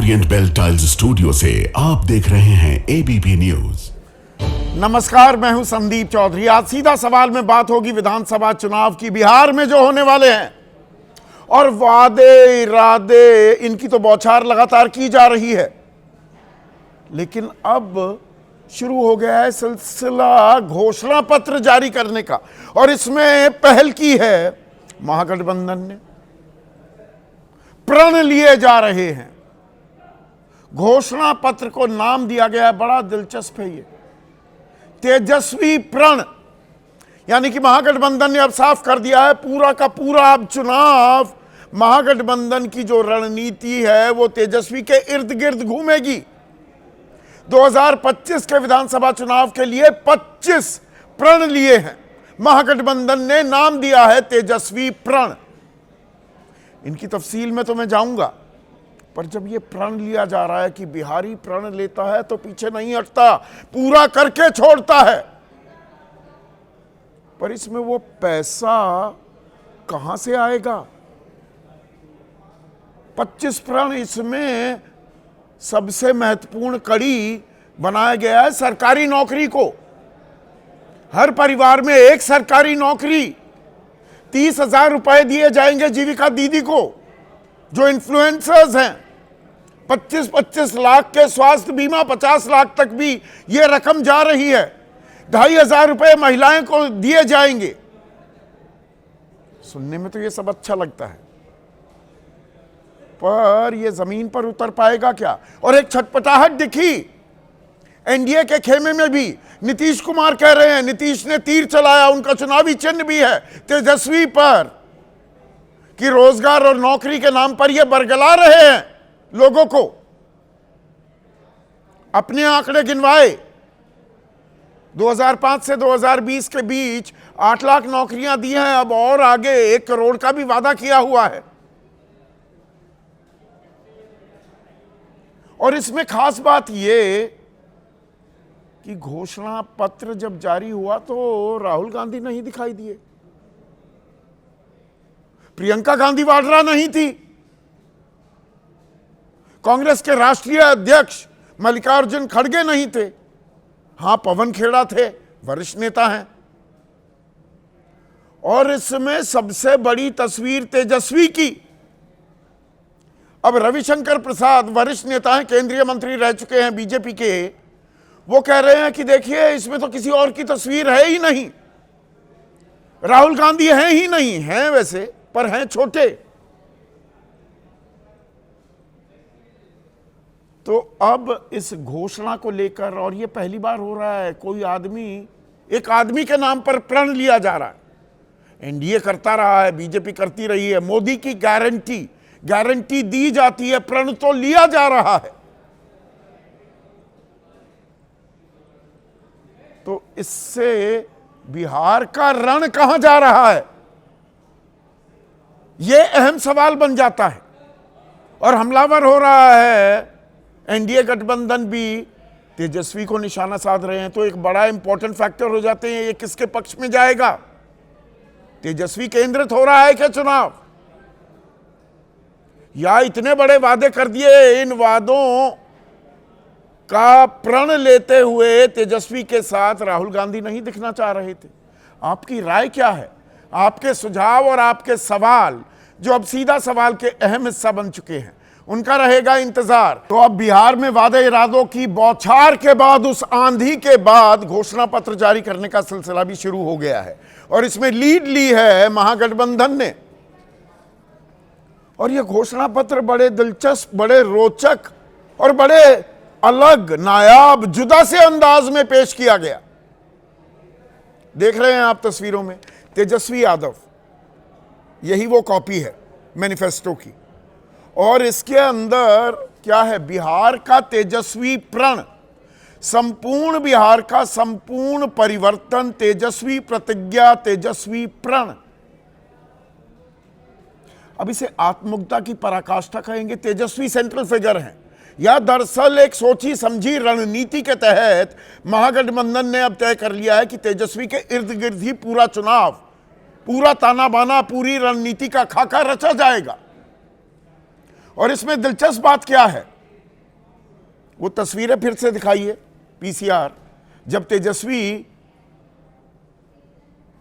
Orient bell tiles studio से आप देख रहे हैं एबीपी न्यूज। नमस्कार, मैं हूं संदीप चौधरी। आज सीधा सवाल में बात होगी विधानसभा चुनाव की, बिहार में जो होने वाले हैं। और वादे इरादे इनकी तो बौछार लगातार की जा रही है, लेकिन अब शुरू हो गया है सिलसिला घोषणा पत्र जारी करने का। और इसमें पहल की है महागठबंधन ने, प्रण लिए जा रहे हैं। घोषणा पत्र को नाम दिया गया है, बड़ा दिलचस्प है ये, तेजस्वी प्रण। यानी कि महागठबंधन ने अब साफ कर दिया है पूरा का पूरा अब चुनाव महागठबंधन की जो रणनीति है वो तेजस्वी के इर्द गिर्द घूमेगी। 2025 के विधानसभा चुनाव के लिए 25 प्रण लिए हैं महागठबंधन ने, नाम दिया है तेजस्वी प्रण। इनकी तफसील में तो मैं जाऊंगा, पर जब ये प्रण लिया जा रहा है कि बिहारी प्रण लेता है तो पीछे नहीं हटता, पूरा करके छोड़ता है। पर इसमें वो पैसा कहां से आएगा? 25 प्रण, इसमें सबसे महत्वपूर्ण कड़ी बनाया गया है सरकारी नौकरी को। हर परिवार में एक सरकारी नौकरी, 30,000 रुपए दिए जाएंगे जीविका दीदी को जो इन्फ्लुएंसर्स हैं, 25-25 लाख के स्वास्थ्य बीमा, 50 लाख तक भी ये रकम जा रही है। 2,500 रुपए महिलाएं को दिए जाएंगे। सुनने में तो ये सब अच्छा लगता है, पर ये जमीन पर उतर पाएगा क्या? और एक छटपटाहट दिखी एनडीए के खेमे में भी। नीतीश कुमार कह रहे हैं, नीतीश ने तीर चलाया, उनका चुनावी चिन्ह भी है तेजस्वी पर, कि रोजगार और नौकरी के नाम पर ये बरगला रहे हैं लोगों को। अपने आंकड़े गिनवाए, 2005 से 2020 के बीच 8 लाख नौकरियां दी हैं, अब और आगे 1 करोड़ का भी वादा किया हुआ है। और इसमें खास बात यह कि घोषणा पत्र जब जारी हुआ तो राहुल गांधी नहीं दिखाई दिए, प्रियंका गांधी वाड्रा नहीं थी, कांग्रेस के राष्ट्रीय अध्यक्ष मल्लिकार्जुन खड़गे नहीं थे। हां, पवन खेड़ा थे, वरिष्ठ नेता हैं। और इसमें सबसे बड़ी तस्वीर तेजस्वी की। अब रविशंकर प्रसाद वरिष्ठ नेता हैं, केंद्रीय मंत्री रह चुके हैं बीजेपी के, वो कह रहे हैं कि देखिए इसमें तो किसी और की तस्वीर है ही नहीं, राहुल गांधी हैं ही नहीं, हैं वैसे पर हैं छोटे। तो अब इस घोषणा को लेकर, और ये पहली बार हो रहा है, कोई आदमी, एक आदमी के नाम पर प्रण लिया जा रहा है। एनडीए करता रहा है, बीजेपी करती रही है, मोदी की गारंटी दी जाती है, प्रण तो लिया जा रहा है। तो इससे बिहार का रण कहां जा रहा है, यह अहम सवाल बन जाता है। और हमलावर हो रहा है एनडीए गठबंधन भी, तेजस्वी को निशाना साध रहे हैं, तो एक बड़ा इंपॉर्टेंट फैक्टर हो जाते हैं, ये किसके पक्ष में जाएगा? तेजस्वी केंद्रित हो रहा है क्या चुनाव, या इतने बड़े वादे कर दिए, इन वादों का प्रण लेते हुए तेजस्वी के साथ राहुल गांधी नहीं दिखना चाह रहे थे? आपकी राय क्या है? आपके सुझाव और आपके सवाल, जो अब सीधा सवाल के अहम हिस्सा बन चुके हैं, उनका रहेगा इंतजार। तो अब बिहार में वादे इरादों की बौछार के बाद, उस आंधी के बाद घोषणा पत्र जारी करने का सिलसिला भी शुरू हो गया है। और इसमें लीड ली है महागठबंधन ने। और यह घोषणा पत्र बड़े दिलचस्प, बड़े रोचक और बड़े अलग, नायाब, जुदा से अंदाज में पेश किया गया। देख रहे हैं आप तस्वीरों में तेजस्वी यादव, यही वो कॉपी है मैनिफेस्टो की। और इसके अंदर क्या है? बिहार का तेजस्वी प्रण, संपूर्ण बिहार का संपूर्ण परिवर्तन, तेजस्वी प्रतिज्ञा, तेजस्वी प्रण। अब इसे आत्ममुग्धता की पराकाष्ठा कहेंगे, तेजस्वी सेंट्रल फिगर है, या दरअसल एक सोची समझी रणनीति के तहत महागठबंधन ने अब तय कर लिया है कि तेजस्वी के इर्द गिर्द ही पूरा चुनाव, पूरा ताना बाना, पूरी रणनीति का खाका रचा जाएगा। और इसमें दिलचस्प बात क्या है वो तस्वीरें फिर से दिखाइए, पीसीआर, जब तेजस्वी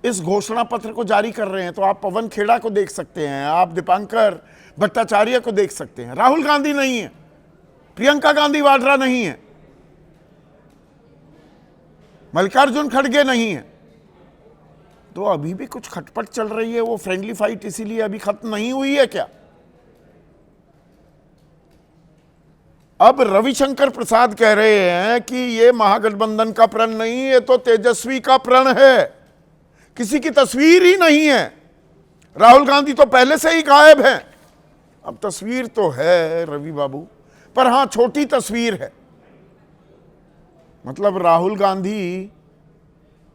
इस घोषणा पत्र को जारी कर रहे हैं। तो आप पवन खेड़ा को देख सकते हैं, आप दीपांकर भट्टाचार्य को देख सकते हैं। राहुल गांधी नहीं है, प्रियंका गांधी वाड्रा नहीं है, मल्लिकार्जुन खड़गे नहीं है। तो अभी भी कुछ खटपट चल रही है, वो फ्रेंडली फाइट इसीलिए अभी खत्म नहीं हुई है क्या? अब रविशंकर प्रसाद कह रहे हैं कि ये महागठबंधन का प्रण नहीं है, तो तेजस्वी का प्रण है। किसी की तस्वीर ही नहीं है, राहुल गांधी तो पहले से ही गायब हैं। अब तस्वीर तो है रवि बाबू, पर हां छोटी तस्वीर है, मतलब राहुल गांधी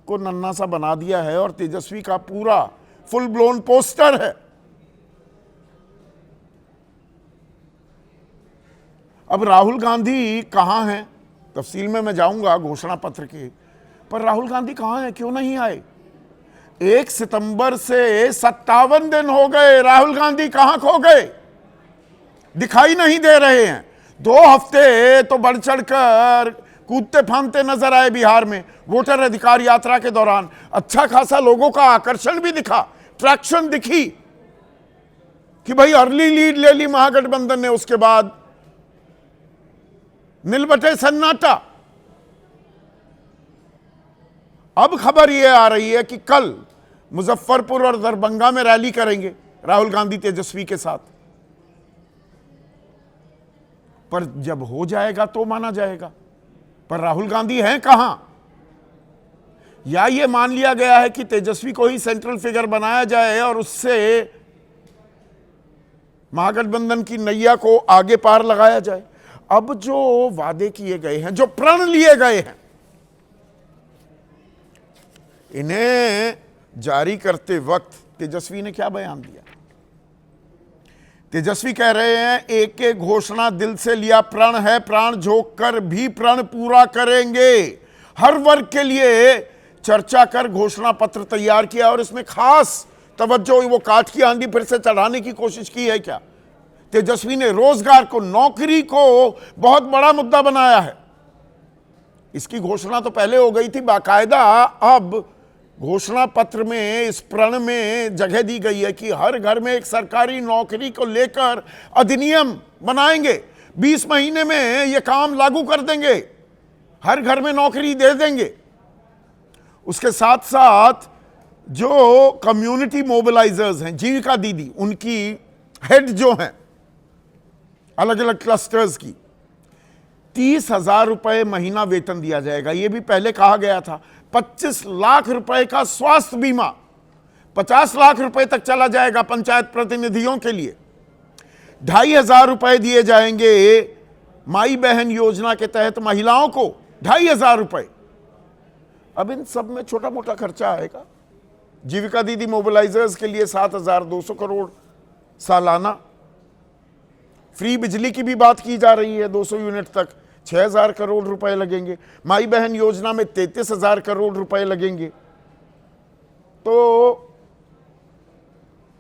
को नन्हा सा बना दिया है और तेजस्वी का पूरा फुल ब्लोन पोस्टर है। अब राहुल गांधी कहां हैं, तफसील में मैं जाऊंगा घोषणा पत्र के, पर राहुल गांधी कहां हैं, क्यों नहीं आए? 1 सितंबर से 57 दिन हो गए, राहुल गांधी कहां खो गए? दिखाई नहीं दे रहे हैं। 2 हफ्ते तो बढ़ चढ़कर कूदते फांदते नजर आए बिहार में वोटर अधिकार यात्रा के दौरान। अच्छा खासा लोगों का आकर्षण भी दिखा, ट्रैक्शन दिखी कि भाई अर्ली लीड ले ली महागठबंधन ने। उसके बाद नीलबटे सन्नाटा। अब खबर यह आ रही है कि कल मुजफ्फरपुर और दरभंगा में रैली करेंगे राहुल गांधी तेजस्वी के साथ। पर जब हो जाएगा तो माना जाएगा, पर राहुल गांधी हैं कहां? या ये मान लिया गया है कि तेजस्वी को ही सेंट्रल फिगर बनाया जाए और उससे महागठबंधन की नैया को आगे पार लगाया जाए। अब जो वादे किए गए हैं, जो प्रण लिए गए हैं, इन्हें जारी करते वक्त तेजस्वी ने क्या बयान दिया? तेजस्वी कह रहे हैं एक एक घोषणा दिल से लिया प्रण है, प्राण झोंक कर भी प्रण पूरा करेंगे। हर वर्ग के लिए चर्चा कर घोषणा पत्र तैयार किया और इसमें खास तवज्जो वो काठ की आंधी फिर से चढ़ाने की कोशिश की है क्या? तेजस्वी ने रोजगार को, नौकरी को बहुत बड़ा मुद्दा बनाया है। इसकी घोषणा तो पहले हो गई थी बाकायदा, अब घोषणा पत्र में इस प्रण में जगह दी गई है कि हर घर में एक सरकारी नौकरी को लेकर अधिनियम बनाएंगे। 20 महीने में यह काम लागू कर देंगे, हर घर में नौकरी दे देंगे। उसके साथ साथ जो कम्युनिटी मोबिलाइजर्स हैं, जीविका दीदी, उनकी हेड जो हैं अलग अलग क्लस्टर्स की, 30,000 रुपए महीना वेतन दिया जाएगा। यह भी पहले कहा गया था। 25 लाख रुपए का स्वास्थ्य बीमा, 50 लाख रुपए तक चला जाएगा पंचायत प्रतिनिधियों के लिए। 2,500 रुपए दिए जाएंगे माई बहन योजना के तहत महिलाओं को, 2,500 रुपए। अब इन सब में छोटा मोटा खर्चा आएगा। जीविका दीदी मोबिलाइजर्स के लिए 7,200 करोड़ सालाना। फ्री बिजली की भी बात की जा रही है, 200 यूनिट तक 6,000 करोड़ रुपए लगेंगे। माई बहन योजना में 33,000 करोड़ रुपए लगेंगे। तो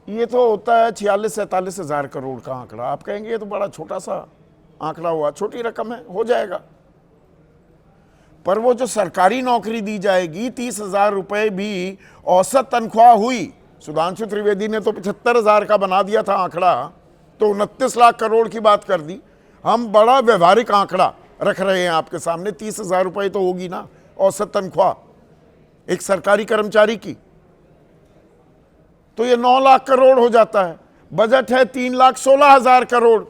ये तो होता है 46-47,000 करोड़ का आंकड़ा। आप कहेंगे ये तो बड़ा छोटा सा आंकड़ा हुआ, छोटी रकम है, हो जाएगा। पर वो जो सरकारी नौकरी दी जाएगी, 30,000 रुपए भी औसत तनख्वाह हुई। सुधांशु त्रिवेदी ने तो 75,000 का बना दिया था आंकड़ा, तो 29 लाख करोड़ की बात कर दी। हम बड़ा व्यवहारिक आंकड़ा रख रहे हैं आपके सामने। 30,000 रुपए तो होगी ना औसत तनख्वाह एक सरकारी कर्मचारी की, तो ये 9 लाख करोड़ हो जाता है। बजट है 3,16,000 करोड़।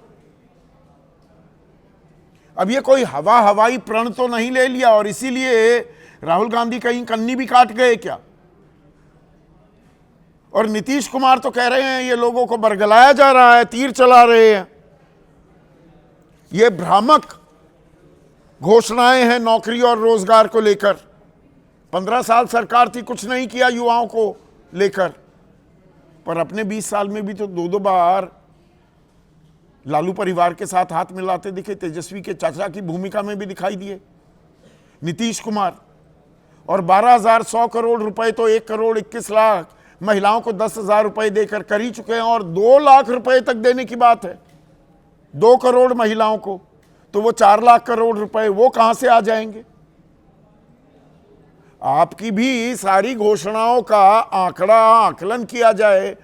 अब ये कोई हवाई प्रण तो नहीं ले लिया और इसीलिए राहुल गांधी कहीं कन्नी भी काट गए क्या? और नीतीश कुमार तो कह रहे हैं ये लोगों को बरगलाया जा रहा है, तीर चला रहे हैं। ये भ्रामक घोषणाएं हैं नौकरी और रोजगार को लेकर। 15 साल सरकार थी, कुछ नहीं किया युवाओं को लेकर। पर अपने 20 साल में भी तो 2 बार लालू परिवार के साथ हाथ मिलाते दिखे। तेजस्वी के चाचा की भूमिका में भी दिखाई दिए नीतीश कुमार। और 12,100 करोड़ रुपए तो 1 करोड़ 21 लाख महिलाओं को 10,000 रुपए देकर कर ही चुके हैं और 2 लाख रुपए तक देने की बात है 2 करोड़ महिलाओं को। तो वो 4 लाख करोड़ रुपए वो कहां से आ जाएंगे? आपकी भी सारी घोषणाओं का आकलन किया जाए,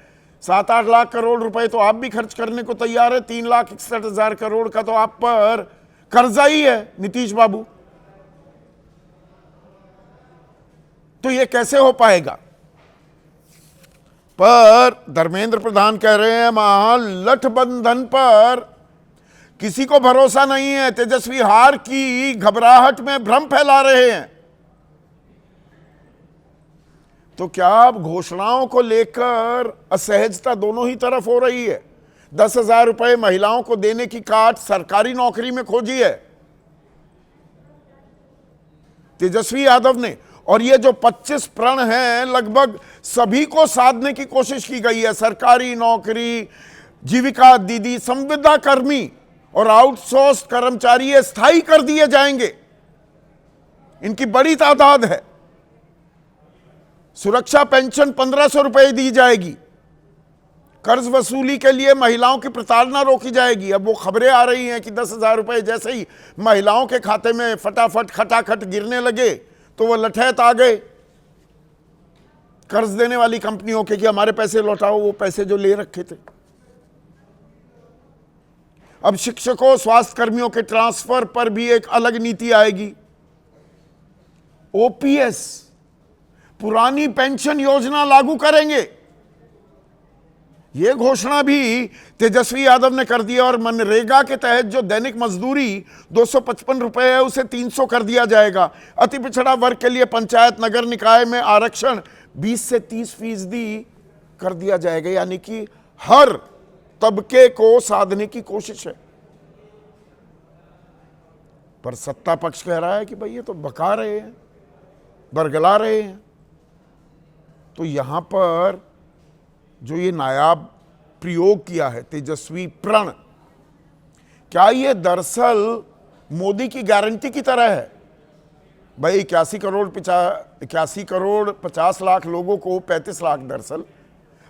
7-8 लाख करोड़ रुपए तो आप भी खर्च करने को तैयार है। 3,61,000 करोड़ का तो आप पर कर्जा ही है नीतीश बाबू। तो ये कैसे हो पाएगा? पर धर्मेंद्र प्रधान कह रहे हैं महागठबंधन पर किसी को भरोसा नहीं है। तेजस्वी हार की घबराहट में भ्रम फैला रहे हैं। तो क्या अब घोषणाओं को लेकर असहजता दोनों ही तरफ हो रही है? 10,000 रुपए महिलाओं को देने की काट सरकारी नौकरी में खोजी है तेजस्वी यादव ने, और ये जो 25 प्रण हैं लगभग सभी को साधने की कोशिश की गई है। सरकारी नौकरी, जीविका दीदी, संविदा कर्मी और आउटसोर्स कर्मचारी ये स्थायी कर दिए जाएंगे। इनकी बड़ी तादाद है। सुरक्षा पेंशन 1,500 रुपए दी जाएगी। कर्ज वसूली के लिए महिलाओं की प्रताड़ना रोकी जाएगी। अब वो खबरें आ रही हैं कि 10,000 रुपए जैसे ही महिलाओं के खाते में फटाफट खटाखट गिरने लगे तो वो लठैत आ गए कर्ज देने वाली कंपनियों के कि हमारे पैसे लौटाओ, वो पैसे जो ले रखे थे। अब शिक्षकों, स्वास्थ्य कर्मियों के ट्रांसफर पर भी एक अलग नीति आएगी। ओपीएस, पुरानी पेंशन योजना लागू करेंगे। यह घोषणा भी तेजस्वी यादव ने कर दिया। और मनरेगा के तहत जो दैनिक मजदूरी 255 रुपए है उसे 300 कर दिया जाएगा। अति पिछड़ा वर्ग के लिए पंचायत नगर निकाय में आरक्षण 20 से 30% कर दिया जाएगा। यानी कि हर तबके को साधने की कोशिश है। पर सत्ता पक्ष कह रहा है कि भाई ये तो बका रहे हैं, बरगला रहे हैं। तो यहां पर जो ये नायाब प्रयोग किया है तेजस्वी प्रण, क्या ये दरअसल मोदी की गारंटी की तरह है? भाई 81 करोड़ 50 लाख लोगों को 35 लाख दरअसल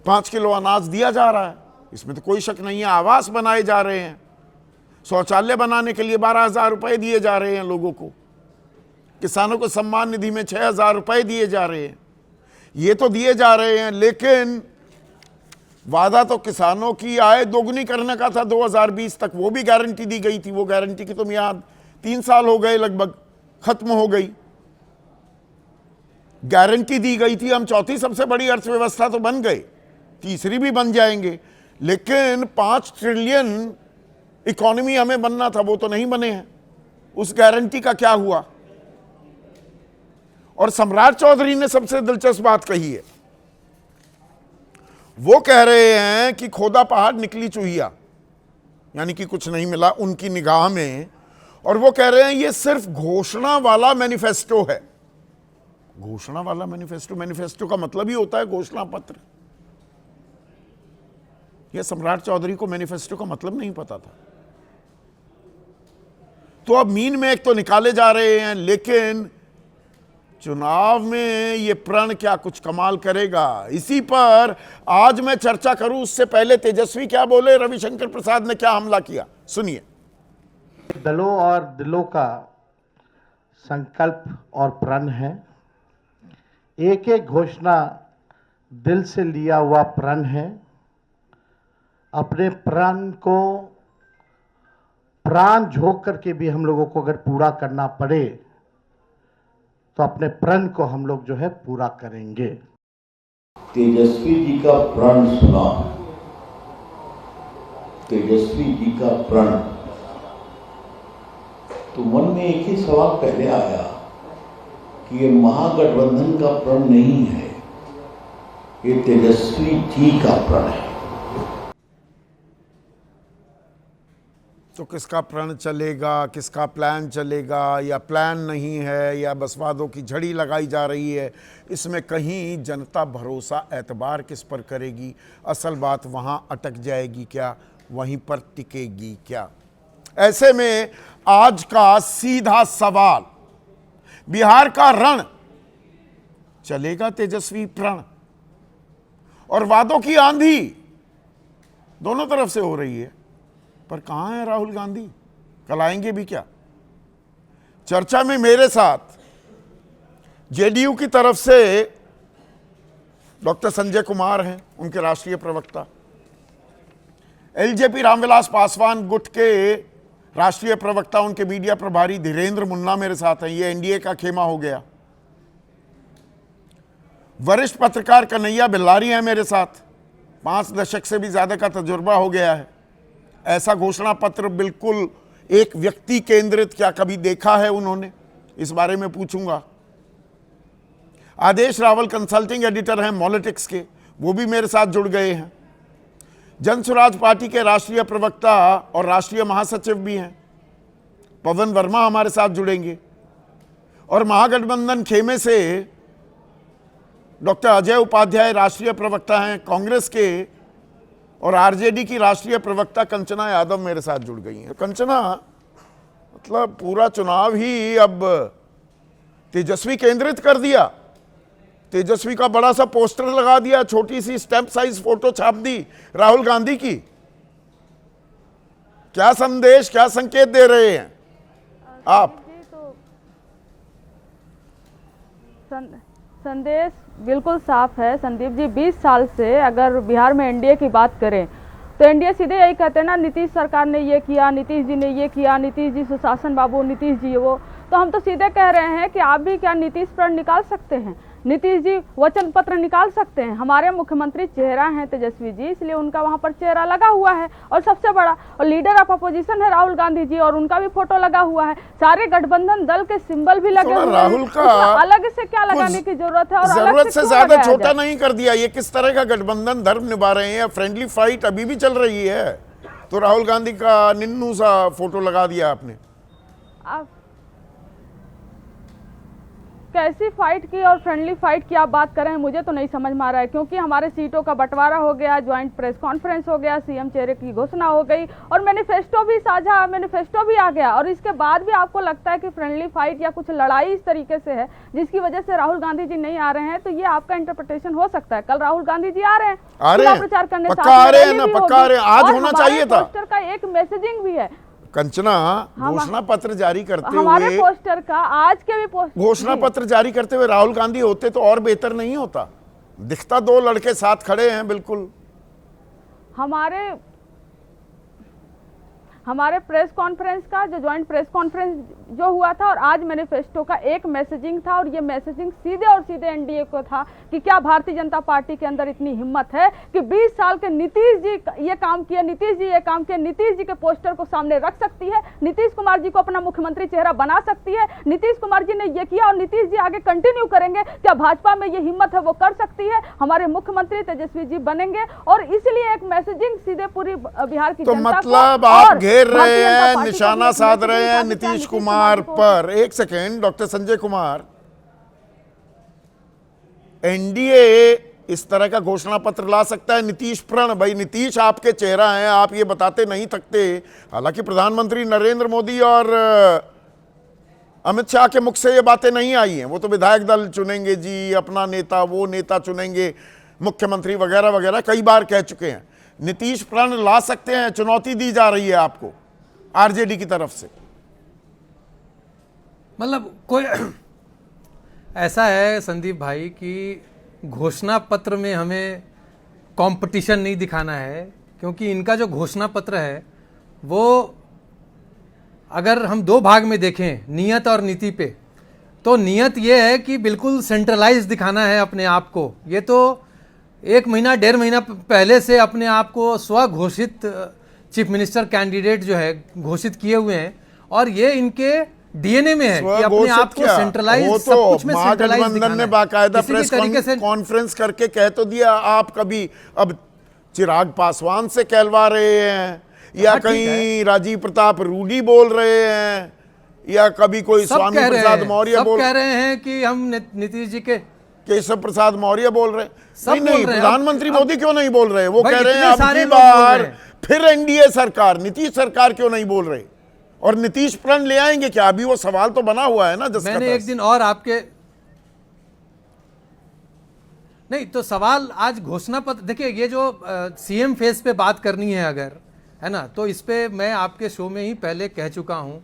5 किलो अनाज दिया जा रहा है। इसमें तो कोई शक नहीं है। आवास बनाए जा रहे हैं, शौचालय बनाने के लिए 12,000 रुपए दिए जा रहे हैं लोगों को। किसानों को सम्मान निधि में 6,000 रुपए दिए जा रहे हैं। ये तो दिए जा रहे हैं, लेकिन वादा तो किसानों की आय दोगुनी करने का था 2020 तक। वो भी गारंटी दी गई थी। वो गारंटी की तो मियाद 3 साल हो गए, लगभग खत्म हो गई। गारंटी दी गई थी हम चौथी सबसे बड़ी अर्थव्यवस्था तो बन गए, तीसरी भी बन जाएंगे, लेकिन 5 ट्रिलियन इकोनॉमी हमें बनना था, वो तो नहीं बने हैं। उस गारंटी का क्या हुआ? और सम्राट चौधरी ने सबसे दिलचस्प बात कही है। वो कह रहे हैं कि खोदा पहाड़ निकली चूहिया, यानी कि कुछ नहीं मिला उनकी निगाह में। और वो कह रहे हैं ये सिर्फ घोषणा वाला मैनिफेस्टो है। घोषणा वाला मैनिफेस्टो का मतलब ही होता है घोषणा पत्र। ये सम्राट चौधरी को मैनिफेस्टो का मतलब नहीं पता था। तो अब मीन में एक तो निकाले जा रहे हैं, लेकिन चुनाव में ये प्रण क्या कुछ कमाल करेगा, इसी पर आज मैं चर्चा करूं। उससे पहले तेजस्वी क्या बोले, रविशंकर प्रसाद ने क्या हमला किया, सुनिए। दलों और दिलों का संकल्प और प्रण है। एक एक घोषणा दिल से लिया हुआ प्रण है। अपने प्रण को प्राण झोंक करके भी हम लोगों को अगर पूरा करना पड़े तो अपने प्रण को हम लोग जो है पूरा करेंगे। तेजस्वी जी का प्रण सुना, तेजस्वी जी का प्रण, तो मन में एक ही सवाल पहले आया कि ये महागठबंधन का प्रण नहीं है, ये तेजस्वी जी का प्रण है। तो किसका प्रण चलेगा, किसका प्लान चलेगा, या प्लान नहीं है, या बस वादों की झड़ी लगाई जा रही है, इसमें कहीं जनता भरोसा एतबार किस पर करेगी? असल बात वहाँ अटक जाएगी क्या, वहीं पर टिकेगी क्या? ऐसे में आज का सीधा सवाल, बिहार का रण चलेगा तेजस्वी प्रण? और वादों की आंधी दोनों तरफ से हो रही है, पर कहाँ है राहुल गांधी? कल आएंगे भी क्या? चर्चा में मेरे साथ जेडीयू की तरफ से डॉक्टर संजय कुमार हैं, उनके राष्ट्रीय प्रवक्ता। एलजेपी रामविलास पासवान गुट के राष्ट्रीय प्रवक्ता, उनके मीडिया प्रभारी धीरेन्द्र मुन्ना मेरे साथ हैं। ये एनडीए का खेमा हो गया। वरिष्ठ पत्रकार कन्हैया बिल्लारी हैं मेरे साथ, 5 दशक से भी ज्यादा का तजुर्बा हो गया है। ऐसा घोषणा पत्र बिल्कुल एक व्यक्ति केंद्रित क्या कभी देखा है उन्होंने? इस बारे में पूछूंगा। आदेश रावल कंसल्टिंग एडिटर हैं पॉलिटिक्स के, वो भी मेरे साथ जुड़ गए हैं। जन स्वराज पार्टी के राष्ट्रीय प्रवक्ता और राष्ट्रीय महासचिव भी हैं पवन वर्मा हमारे साथ जुड़ेंगे। और महागठबंधन खेमे से डॉक्टर अजय उपाध्याय राष्ट्रीय प्रवक्ता हैं कांग्रेस के, और आरजेडी की राष्ट्रीय प्रवक्ता कंचना यादव मेरे साथ जुड़ गई हैं। कंचना, मतलब पूरा चुनाव ही अब तेजस्वी केंद्रित कर दिया। तेजस्वी का बड़ा सा पोस्टर लगा दिया, छोटी सी स्टैम्प साइज फोटो छाप दी राहुल गांधी की। क्या संदेश, क्या संकेत दे रहे हैं आप? संदेश बिल्कुल साफ है संदीप जी। 20 साल से अगर बिहार में एनडीए की बात करें तो एनडीए सीधे यही कहते हैं ना, नीतीश सरकार ने ये किया, नीतीश जी ने ये किया, नीतीश जी सुशासन बाबू, नीतीश जी वो। तो हम तो सीधे कह रहे हैं कि आप भी क्या नीतीश प्रण निकाल सकते हैं, नीतीश जी वचन पत्र निकाल सकते हैं। हमारे मुख्यमंत्री चेहरा हैं तेजस्वी जी, इसलिए उनका वहां पर चेहरा लगा हुआ है। और सबसे बड़ा और लीडर ऑफ अपोजिशन है राहुल गांधी जी, और उनका भी फोटो लगा हुआ है। सारे गठबंधन दल के सिंबल भी लगे हुए हैं। राहुल का अलग से क्या लगाने की जरूरत है? और जरूरत से ज्यादा छोटा नहीं कर दिया। ये किस तरह का गठबंधन धर्म निभा रहे हैं? फ्रेंडली फाइट अभी भी चल रही है, तो राहुल गांधी का निन्नू सा फोटो लगा दिया आपने। आप कैसी फाइट की और फ्रेंडली फाइट की आप बात कर रहे हैं, मुझे तो नहीं समझ में आ रहा है। क्योंकि हमारे सीटों का बंटवारा हो गया, ज्वाइंट प्रेस कॉन्फ्रेंस हो गया, सीएम चेहरे की घोषणा हो गई, और मैनिफेस्टो भी साझा, मैनिफेस्टो भी आ गया। और इसके बाद भी आपको लगता है कि फ्रेंडली फाइट या कुछ लड़ाई इस तरीके से है जिसकी वजह से राहुल गांधी जी नहीं आ रहे हैं, तो ये आपका इंटरप्रिटेशन हो सकता है। कल राहुल गांधी जी आ रहे हैं चुनाव प्रचार करने, पक्का आ रहे हैं ना, पक्का आ रहे हैं। आज होना चाहिए था। पोस्टर का एक मैसेजिंग भी है। कंचना, घोषणा पत्र जारी करते हमारे हुए, पोस्टर का आज के भी पोस्टर, घोषणा पत्र जारी करते हुए राहुल गांधी होते तो और बेहतर नहीं होता? दिखता 2 लड़के साथ खड़े हैं बिल्कुल। हमारे प्रेस कॉन्फ्रेंस का जो ज्वाइंट प्रेस कॉन्फ्रेंस जो हुआ था, और आज मैनिफेस्टो का एक मैसेजिंग था, और ये मैसेजिंग सीधे और सीधे एनडीए को था कि क्या भारतीय जनता पार्टी के अंदर इतनी हिम्मत है कि 20 साल के नीतीश जी ये काम किए, नीतीश जी ये काम किए, नीतीश जी के पोस्टर को सामने रख सकती है, नीतीश कुमार जी को अपना मुख्यमंत्री चेहरा बना सकती है, नीतीश कुमार जी ने ये किया और नीतीश जी आगे कंटिन्यू करेंगे। क्या भाजपा में ये हिम्मत है? वो कर सकती है। हमारे मुख्यमंत्री तेजस्वी जी बनेंगे, और इसलिए एक मैसेजिंग सीधे पूरी बिहार की तो जनता को, मतलब आप और घेर रहे हैं, निशाना साध रहे हैं नीतीश कुमार पर। एक second doctor Sanjay Kumar, NDA इस तरह का घोषणा पत्र ला सकता है? नीतीश प्रण, भाई नीतीश आपके चेहरा हैं, आप ये बताते नहीं थकते। हालांकि प्रधानमंत्री नरेंद्र मोदी और अमित शाह के मुख से ये बातें नहीं आई हैं, वो तो विधायक दल चुनेंगे जी, अपना नेता वो नेता चुनेंगे, मुख्यमंत्री वगैरह वगैरह कई बार कह चुके हैं। नीतीश प्रण ला सकते हैं? चुनौती दी जा रही है आपको आरजेडी की तरफ से। मतलब कोई ऐसा है संदीप भाई कि घोषणा पत्र में हमें कंपटीशन नहीं दिखाना है, क्योंकि इनका जो घोषणा पत्र है वो अगर हम 2 भाग में देखें, नियत और नीति पे, तो नियत ये है कि बिल्कुल सेंट्रलाइज दिखाना है अपने आप को। ये तो 1 महीना 1.5 महीना पहले से अपने आप को स्वघोषित चीफ मिनिस्टर कैंडिडेट जो है घोषित किए हुए हैं, और ये इनके डीएनए में है कि अपने आप को सेंट्रलाइज, सब कुछ में सेंट्रलाइज दिखाना है। ने बाकायदा प्रेस तरीके से कॉन्फ्रेंस करके कह तो दिया। आप कभी अब चिराग पासवान से कहलवा रहे हैं, या कहीं राजीव प्रताप रूडी बोल रहे हैं, या कभी कोई स्वामी प्रसाद मौर्य बोल कह रहे हैं कि हम नीतीश जी के, केशव प्रसाद मौर्य बोल रहे हैं। नहीं, प्रधानमंत्री मोदी क्यों नहीं बोल रहे? वो कह रहे हैं अब की बार फिर एनडीए सरकार, नीतीश सरकार क्यों नहीं बोल रहे? और नीतीश प्रण ले आएंगे क्या? अभी वो सवाल तो बना हुआ है ना। मैंने एक दिन और आपके नहीं तो सवाल आज घोषणा पत्र देखिए, ये जो सीएम फेस पे बात करनी है अगर, है ना। तो इस पे मैं आपके शो में ही पहले कह चुका हूं,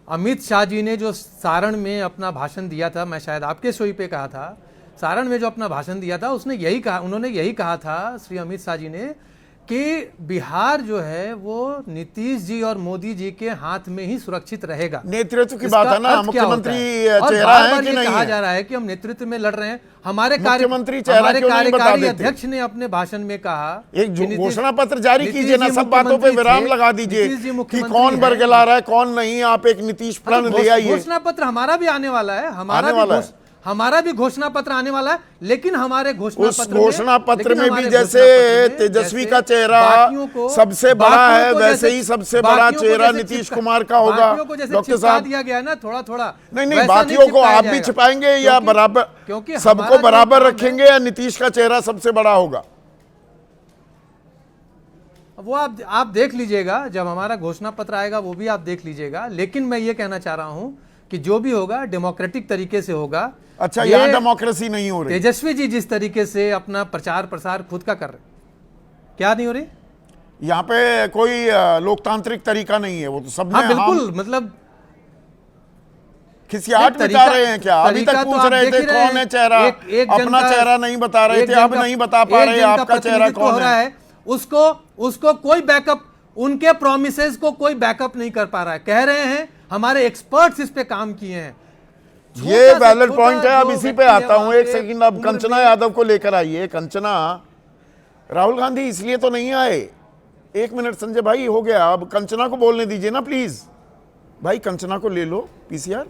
अमित शाह जी ने जो सारण में अपना भाषण दिया था, मैं शायद आपके शो ही पे कहा था, सारण में जो अपना भाषण दिया था उसने यही कहा, उन्होंने यही कहा था श्री अमित शाह जी ने कि बिहार जो है वो नीतीश जी और मोदी जी के हाथ में ही सुरक्षित रहेगा। नेतृत्व की बात है ना, मुख्यमंत्री चेहरा है कि नहीं कहा है? जा रहा है कि हम नेतृत्व में लड़ रहे हैं। हमारे मुख्यमंत्री चेहरा हमारे क्यों नहीं बता कार्यकारी देते? अध्यक्ष ने अपने भाषण में कहा एक घोषणा पत्र जारी कीजिए ना, सब बातों पे विराम लगा दीजिए कि कौन बरगला रहा है कौन नहीं। आप एक नीतीश प्रण ले आइए। घोषणा पत्र हमारा भी आने वाला है, हमारा भी घोषणा पत्र आने वाला है, लेकिन हमारे घोषणा पत्र में भी जैसे तेजस्वी का चेहरा सबसे बड़ा है, वैसे ही सबसे बड़ा चेहरा नीतीश कुमार का होगा। डॉक्टर साहब दिया गया ना थोड़ा थोड़ा, नहीं, बाकियों को आप भी छिपाएंगे या बराबर, क्योंकि सबको बराबर रखेंगे या नीतीश का चेहरा सबसे बड़ा होगा? वो आप देख लीजिएगा, जब हमारा घोषणा पत्र आएगा वो भी आप देख लीजिएगा। लेकिन मैं ये कहना चाह रहा हूं कि जो भी होगा डेमोक्रेटिक तरीके से होगा। अच्छा, यहाँ डेमोक्रेसी नहीं हो रही? तेजस्वी जी जिस तरीके से अपना प्रचार प्रसार खुद का कर रहे, क्या नहीं हो रही? यहाँ पे कोई लोकतांत्रिक तरीका नहीं है, वो तो सबने हाँ बिल्कुल, मतलब खिसियाट बिता रहे हैं क्या? अभी तक पूछ रहे थे कौन है चेहरा, अपना चेहरा नहीं बता रहे थे, अब नहीं बता पा रहे आपका चेहरा कौन है। उसको कोई बैकअप, उनके प्रोमिसेस को कोई बैकअप नहीं कर पा रहा है। कह रहे हैं हमारे एक्सपर्ट्स इस पे काम किए हैं। ये वैलिड पॉइंट है। अब इसी पे आता हूं, एक सेकंड। अब कंचना यादव को लेकर आइए। कंचना, राहुल गांधी इसलिए तो नहीं आए। एक मिनट संजय भाई, हो गया, अब कंचना को बोलने दीजिए ना प्लीज। भाई कंचना को ले लो पीसीआर।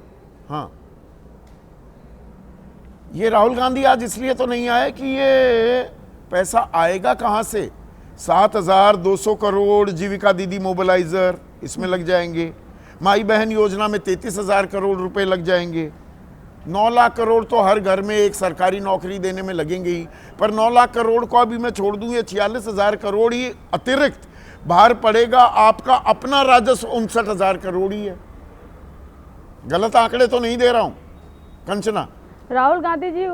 हाँ, ये राहुल गांधी आज इसलिए तो नहीं आए कि ये पैसा आएगा कहां से। 7,200 करोड़ जीविका दीदी मोबिलाइजर इसमें लग जाएंगे। माई बहन योजना में 33,000 करोड़ रुपए लग जाएंगे। 9 लाख करोड़ तो हर घर में एक सरकारी नौकरी देने में लगेंगे ही। पर 9 लाख करोड़ को अभी मैं छोड़ दूं, ये 46,000 करोड़ ही अतिरिक्त बाहर पड़ेगा। आपका अपना राजस्व 59,000 करोड़ ही है। गलत आंकड़े तो नहीं दे रहा हूं कंचना? राहुल गांधी जी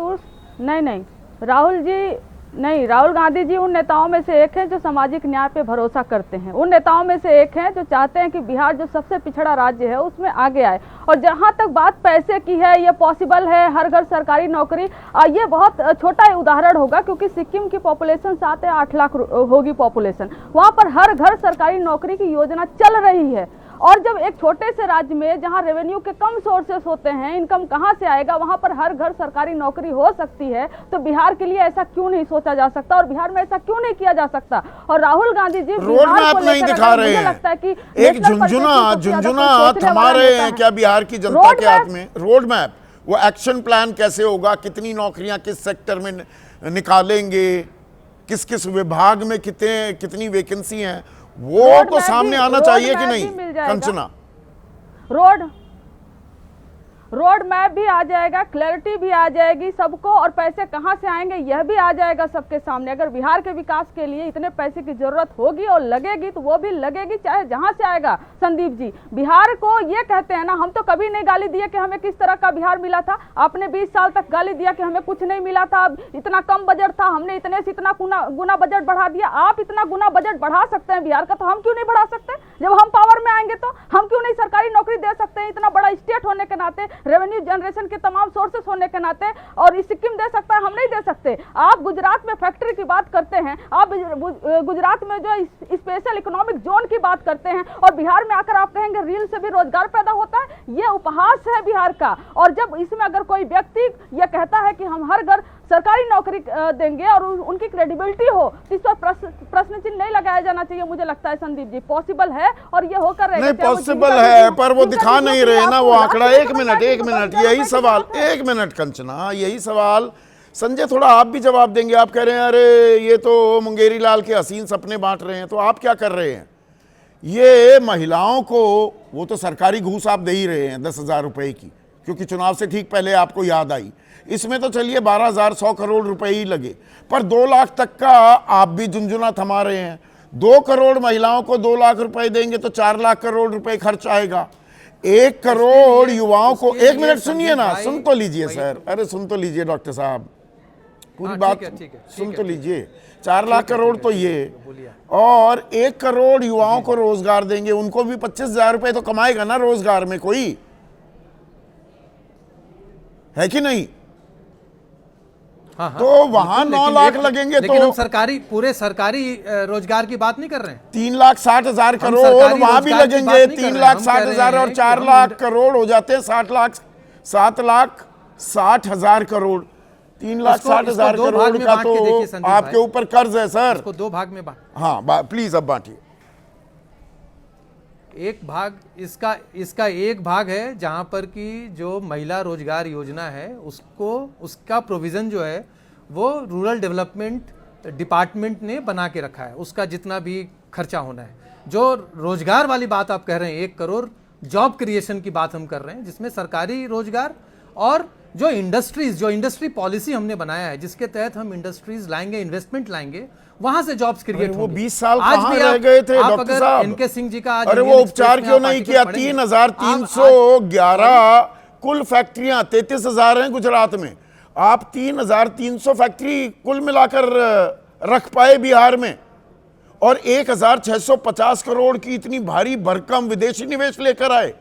राहुल गांधी जी उन नेताओं में से एक हैं जो सामाजिक न्याय पे भरोसा करते हैं। उन नेताओं में से एक हैं जो चाहते हैं कि बिहार जो सबसे पिछड़ा राज्य है उसमें आगे आए। और जहां तक बात पैसे की है, ये पॉसिबल है हर घर सरकारी नौकरी, ये बहुत छोटा उदाहरण होगा क्योंकि सिक्किम की पॉपुलेशन 7 या 8 लाख होगी पॉपुलेशन। वहां पर हर घर सरकारी नौकरी की योजना चल रही है। और जब एक छोटे से राज्य में जहां रेवेन्यू के कम सोर्सेस होते हैं, इनकम कहां से आएगा, वहां पर हर घर सरकारी नौकरी हो सकती है। तो बिहार के लिए ऐसा क्यों नहीं सोचा जा सकता और बिहार में ऐसा क्यों नहीं किया जा सकता? और राहुल गांधी जी रोड मैप नहीं दिखा रहे हैं। लगता है कि एक झुंझुना थमा रहे हैं क्या बिहार की जनता के हाथ में? रोड मैप, वो एक्शन प्लान कैसे होगा, कितनी नौकरियां किस सेक्टर में निकालेंगे, किस किस विभाग में कितनी वैकेंसी हैं, वो तो सामने आना चाहिए कि नहीं कंचना? रोड मैप भी आ जाएगा, क्लैरिटी भी आ जाएगी सबको, और पैसे कहां से आएंगे यह भी आ जाएगा सबके सामने। अगर बिहार के विकास के लिए इतने पैसे की जरूरत होगी और लगेगी तो वो भी लगेगी चाहे जहां से आएगा। संदीप जी, बिहार को ये कहते हैं ना, हम तो कभी नहीं गाली दिए कि हमें किस तरह का बिहार मिला था। आपने 20 साल तक गाली दिया कि हमें कुछ नहीं मिला था, इतना कम बजट था, हमने इतने से इतना गुना बजट बढ़ा दिया। आप इतना गुना बजट बढ़ा सकते हैं बिहार का, तो हम क्यों नहीं बढ़ा सकते? जब हम पावर में आएंगे तो हम क्यों नहीं सरकारी नौकरी दे सकते हैं? इतना बड़ा स्टेट होने के नाते, रेवेन्यू जनरेशन के तमाम सोर्सेस होने के नाते, और सिक्किम दे सकता है, हम नहीं दे सकते। आप गुजरात में फैक्ट्री की बात करते हैं, आप गुजरात में जो स्पेशल इकोनॉमिक जोन की बात करते हैं, और बिहार में आकर आप कहेंगे रील से भी रोजगार पैदा होता है। ये उपहास है बिहार का। और जब इसमें अगर कोई व्यक्ति ये कहता है कि हम हर घर सरकारी नौकरी देंगे और उनकी क्रेडिबिलिटी हो, तो इस पर प्रश्न चिन्ह नहीं लगाया जाना चाहिए। मुझे लगता है संदीप जी पॉसिबल है और ये होकर रहेगा। नहीं पॉसिबल है, पर वो दिखा नहीं रहे ना वो आंकड़ा। एक मिनट यही सवाल, एक मिनट कंचना, यही सवाल संजय थोड़ा आप भी जवाब देंगे। आप कह रहे हैं अरे ये तो मुंगेरी लाल के हसीन सपने बांट रहे हैं, तो आप क्या कर रहे हैं? ये महिलाओं को वो तो सरकारी घूस आप दे ही रहे हैं 10,000 रुपए की, क्योंकि चुनाव से ठीक पहले आपको याद आई। इसमें तो चलिए 12,100 करोड़ रुपए ही लगे, पर 2 लाख तक का आप भी झुंझुना थमा रहे हैं। 2 करोड़ महिलाओं को 2 लाख रुपए देंगे तो 4 लाख करोड़ रुपए खर्च आएगा। 1 करोड़ युवाओं को, एक मिनट सुनिए ना, सुन तो लीजिए सर, अरे सुन तो लीजिए डॉक्टर साहब। पूरी हाँ, बात ठीक है, सुन तो लीजिए। 4 लाख करोड़ तो ये, और 1 करोड़ युवाओं को रोजगार देंगे, उनको भी 25,000 रुपए तो कमाएगा ना रोजगार में कोई, है कि नहीं? हाँ, हाँ, तो वहां 9 लाख लगेंगे, लेकिन तो हम सरकारी, पूरे सरकारी रोजगार की बात नहीं कर रहे हैं। 3,60,000 करोड़ सरकारी वहां भी रोजगार की बात लगेंगे। नहीं कर रहे हैं। 3,60,000 हम और कह 4 रहे हैं लाख कि करोड़ हो जाते हैं 7,60,000 करोड़। 3,60,000 इसको दो करोड़ भाग में का बांट के देखिए तो संदीप आपके भाई। ऊपर कर्ज है सर। इसको 2 भाग में बांट, हाँ प्लीज अब बांटिए। एक भाग इसका एक भाग है जहां पर कि जो महिला रोजगार योजना है उसका प्रोविजन जो है वो रूरल डेवलपमेंट डिपार्टमेंट ने बना के रखा है, उसका जितना भी खर्चा होना है। जो रोजगार वाली बात आप कह रहे हैं, 1 करोड़ जॉब क्रिएशन की बात हम कर रहे हैं, जिसमें सरकारी रोजगार और जो इंडस्ट्री पॉलिसी हमने बनाया है, जिसके तहत हम इंडस्ट्रीज लाएंगे, इन्वेस्टमेंट लाएंगे, वहां से जॉब्स क्रिएट वो होंगे। 20 साल आज कहाँ भी रह गए थे आप डॉक्टर अगर साहब? एनके सिंह जी का आज अरे वो इंडियन उपचार एक्सप्रेस में क्यों आप नहीं आर्टिकल किया? पढ़ेंगे। 3,311 कुल फैक्ट्रियां, 33,000 हैं गुजरात में। आप 3,300 फैक्ट्री कुल मिलाकर रख पाए बिहार में, और 1,650 करोड़ की इतनी भारी भरकम विदेशी निवेश लेकर आए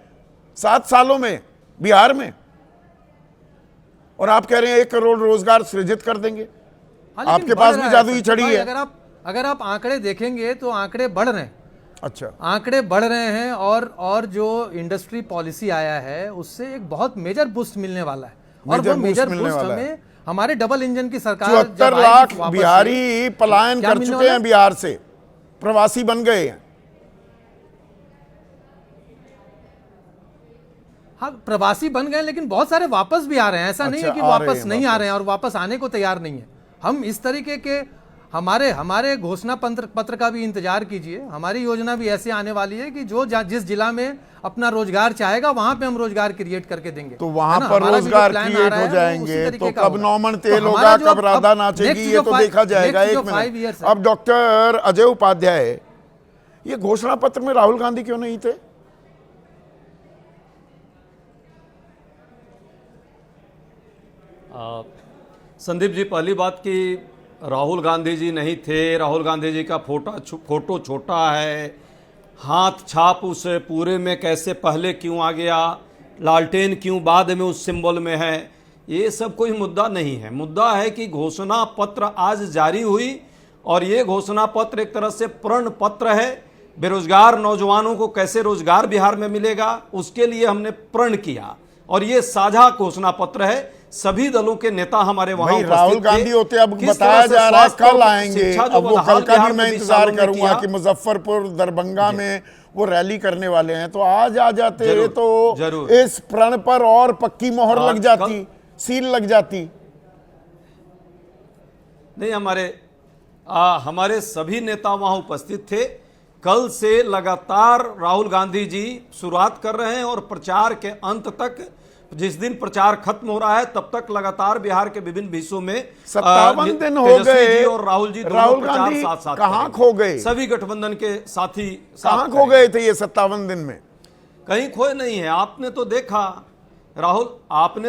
7 सालों में बिहार में, और आप कह रहे हैं 1 करोड़ रोजगार सृजित कर देंगे। हाँ, लेकिन आपके बढ़ पास रहा भी है जादुई संदीप छड़ी भाई, है। अगर आप आंकड़े देखेंगे तो आंकड़े बढ़ रहे हैं। अच्छा, आंकड़े बढ़ रहे हैं, और जो इंडस्ट्री पॉलिसी आया है उससे एक बहुत मेजर बूस्ट मिलने वाला है, और मेजर वो बूस्ट मेजर मिलने बूस्ट वाला है। हमें हमारे डबल इंजन की सरकार 74 जब लाख आएगी वापस बिहारी पलायन क्या कर मिलने चुके वाला हैं है? बिहार से, प्रवासी बन गए हैं। हाँ, प्रवासी बन गए, लेकिन बहुत सारे वापस भी आ रहे हैं। ऐसा नहीं है कि आ रहे वापस हैं, नहीं आ रहे हैं और वापस आने को तैयार नहीं है। हम इस तरीके के हमारे घोषणा पत्र का भी इंतजार कीजिए। हमारी योजना भी ऐसे आने वाली है कि जिस जिला में अपना रोजगार चाहेगा वहां पे हम रोजगार क्रिएट करके देंगे। तो वहां है ना? पर हमारा भी जो रोजगार प्लान आ क्रिएट रहा हो है, वो जाएंगे, उसी तरीके तो का कब होगा। नौमन तेल तो होगा, हमारा जो कब राधा अब नाचेगी, next ये जो तो five- देखा जाएगा। next एक जो 5 मिनट, years है। अब डॉक्टर अजय उपाध्याय, ये घोषणा पत्र में राहुल गांधी क्यों नहीं थे? संदीप जी, पहली बात कि राहुल गांधी जी नहीं थे। राहुल गांधी जी का फोटो छोटा है, हाथ छाप उस पूरे में कैसे पहले क्यों आ गया, लालटेन क्यों बाद में उस सिंबल में है, ये सब कोई मुद्दा नहीं है। मुद्दा है कि घोषणा पत्र आज जारी हुई, और ये घोषणा पत्र एक तरह से प्रण पत्र है। बेरोजगार नौजवानों को कैसे रोजगार बिहार में मिलेगा, उसके लिए हमने प्रण किया, और ये साझा घोषणा पत्र है। सभी दलों के नेता हमारे वहां भाई उपस्थित राहुल थे। गांधी होते, अब किस बताया तरह से जा रहा है स्वास्थ्य कल और आएंगे। शिक्षा जो अब वो बदहाल कल का बिहार भी में मैं 20 इंतजार सालों में करूंगा किया। कि मुजफ्फरपुर दरभंगा में वो रैली करने वाले हैं, तो आज आ जाते जरूर, तो जरूर। इस प्रण पर और पक्की मोहर लग जाती, सील लग जाती। नहीं, हमारे सभी नेता वहां उपस्थित थे। कल से लगातार राहुल गांधी जी शुरुआत कर रहे हैं, और प्रचार के अंत तक, जिस दिन प्रचार खत्म हो रहा है तब तक लगातार बिहार के विभिन्न हिस्सों में 57 दिन हो तेजस्वी गए, जी और राहुल जी दोनों राहुल प्रचार गांधी साथ साथ कहां करेंगे। खो गए? सभी गठबंधन के साथी कहां खो गए थे ये 57 दिन में? कहीं खोए नहीं है। आपने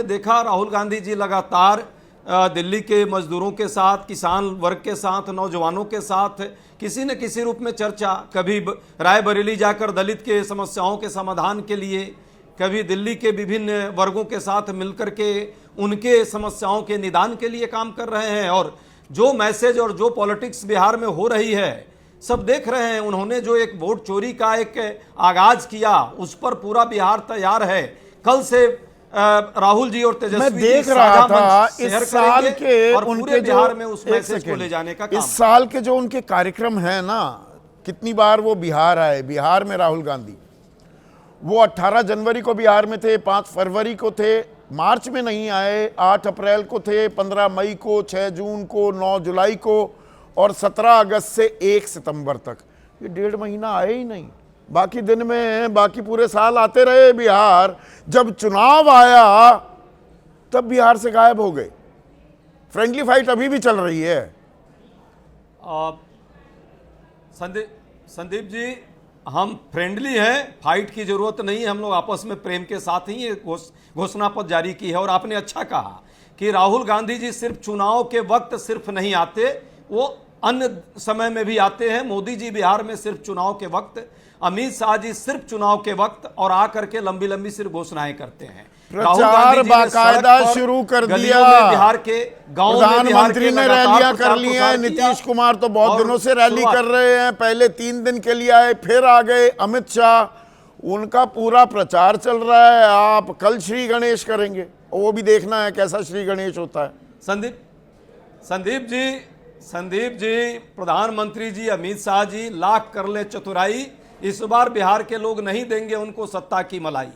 देखा राहुल गांधी जी लगातार दिल्ली के मजदूरों के साथ, किसान वर्ग के साथ, नौजवानों के साथ किसी न किसी रूप में चर्चा, कभी रायबरेली जाकर दलित के समस्याओं के समाधान के लिए, कभी दिल्ली के विभिन्न वर्गों के साथ मिलकर के उनके समस्याओं के निदान के लिए काम कर रहे हैं। और जो मैसेज और जो पॉलिटिक्स बिहार में हो रही है सब देख रहे हैं। उन्होंने जो एक वोट चोरी का एक आगाज किया, उस पर पूरा बिहार तैयार है। कल से राहुल जी और तेजस्वी मैं देख रहा था इस साल के उनके बिहार जो में उस मैसेज को ले जाने का काम इस साल के जो उनके कार्यक्रम है ना, कितनी बार वो बिहार आए, बिहार में राहुल गांधी, वो 18 जनवरी को बिहार में थे, 5 फरवरी को थे, मार्च में नहीं आए, 8 अप्रैल को थे, 15 मई को, 6 जून को, 9 जुलाई को, और 17 अगस्त से 1 सितंबर तक। ये 1.5 महीना आए ही नहीं। बाकी दिन में, बाकी पूरे साल आते रहे बिहार। जब चुनाव आया तब बिहार से गायब हो गए। फ्रेंडली फाइट अभी भी चल रही है। संदीप जी, हम फ्रेंडली हैं, फाइट की जरूरत नहीं है। हम लोग आपस में प्रेम के साथ ही ये घोषणा पत्र जारी की है। और आपने अच्छा कहा कि राहुल गांधी जी सिर्फ चुनाव के वक्त सिर्फ नहीं आते, वो अन्य समय में भी आते हैं। मोदी जी बिहार में सिर्फ चुनाव के वक्त, अमित शाह जी सिर्फ चुनाव के वक्त और आकर के लंबी लंबी सिर्फ घोषणाएं करते हैं। प्रचार बाकायदा शुरू कर दिया, बिहार के गांव में प्रधानमंत्री ने रैलियां कर ली हैं। नीतीश कुमार तो बहुत दिनों से रैली कर रहे हैं, पहले 3 दिन के लिए आए, फिर आ गए। अमित शाह, उनका पूरा प्रचार चल रहा है। आप कल श्री गणेश करेंगे, वो भी देखना है कैसा श्री गणेश होता है। संदीप जी, प्रधानमंत्री जी, अमित शाह जी लाख कर ले चतुराई, इस बार बिहार के लोग नहीं देंगे उनको सत्ता की मलाई।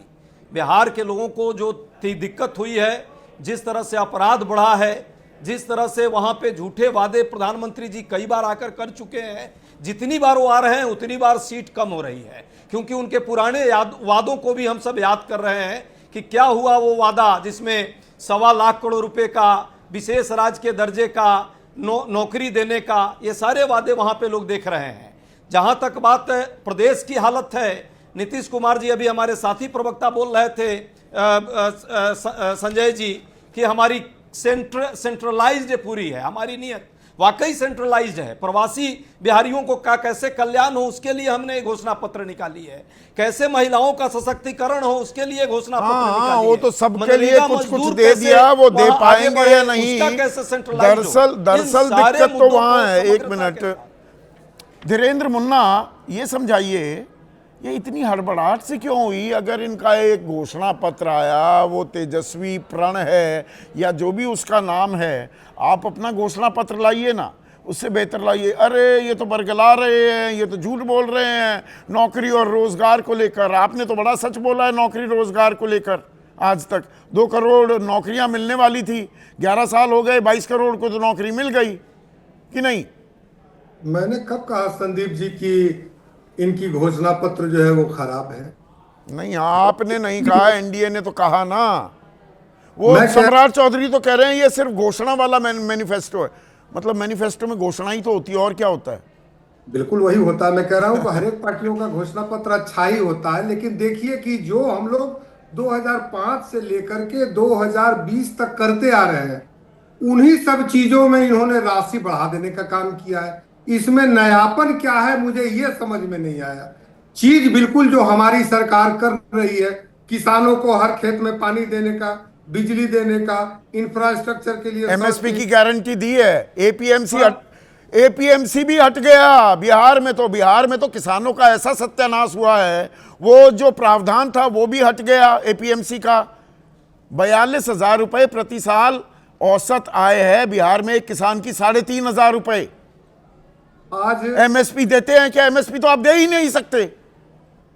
बिहार के लोगों को जो दिक्कत हुई है, जिस तरह से अपराध बढ़ा है, जिस तरह से वहां पे झूठे वादे प्रधानमंत्री जी कई बार आकर कर चुके हैं, जितनी बार वो आ रहे हैं उतनी बार सीट कम हो रही है, क्योंकि उनके पुराने वादों को भी हम सब याद कर रहे हैं कि क्या हुआ वो वादा जिसमें 1.25 लाख करोड़ रुपए का, विशेष राज्य के दर्जे का, नौकरी देने का, ये सारे वादे वहां पे लोग देख रहे हैं। जहां तक बात प्रदेश की हालत है, नीतीश कुमार जी, अभी हमारे साथी प्रवक्ता बोल रहे थे संजय जी, कि हमारी सेंट्रलाइज्ड पूरी है हमारी नीयत, वाकई सेंट्रलाइज्ड है। प्रवासी बिहारियों को का कैसे कल्याण हो उसके लिए हमने घोषणा पत्र निकाली है, कैसे महिलाओं का सशक्तिकरण हो उसके लिए घोषणा पत्र निकाली है। वो तो सबके लिए कुछ कुछ दे दिया, वो दे पाएंगे या नहीं, दरअसल दिक्कत तो वहां है। 1 मिनट धीरेन्द्र मुन्ना, ये समझाइए ये इतनी हड़बड़ाहट से क्यों हुई? अगर इनका एक घोषणा पत्र आया, वो तेजस्वी प्रण है या जो भी उसका नाम है, आप अपना घोषणा पत्र लाइए ना, उससे बेहतर लाइए। अरे ये तो बरगला रहे हैं, ये तो झूठ बोल रहे हैं नौकरी और रोजगार को लेकर। आपने तो बड़ा सच बोला है नौकरी रोजगार को लेकर। आज तक 2 करोड़ नौकरियां मिलने वाली थी, 11 साल हो गए, 22 करोड़ को तो नौकरी मिल गई कि नहीं? मैंने कब कहा संदीप जी कि इनकी घोषणा पत्र जो है वो खराब है? नहीं, आपने नहीं कहा, एनडीए ने तो कहा ना। वो सम्राट चौधरी तो कह रहे हैं ये सिर्फ घोषणा वाला मैनिफेस्टो है। मतलब मैनिफेस्टो में घोषणा ही तो होती है, और क्या होता है? बिल्कुल वही होता है। मैं कह रहा हूं कि हर एक पार्टियों का घोषणा पत्र अच्छा ही होता है, लेकिन देखिए कि जो हम लोग 2005 से लेकर के 2020 तक करते आ रहे हैं, उन्हीं सब चीजों में इन्होंने राशि बढ़ा देने का काम किया है। इसमें नयापन क्या है मुझे ये समझ में नहीं आया। चीज बिल्कुल जो हमारी सरकार कर रही है, किसानों को हर खेत में पानी देने का, बिजली देने का, इंफ्रास्ट्रक्चर के लिए एमएसपी की गारंटी दी है। एपीएमसी भी हट गया बिहार में तो किसानों का ऐसा सत्यानाश हुआ है। वो जो प्रावधान था वो भी हट गया एपीएमसी का। 42,000 रुपए प्रति साल औसत आय है बिहार में एक किसान की, 3,500 रुपए। आज एमएसपी देते हैं क्या? एमएसपी तो आप दे ही नहीं सकते।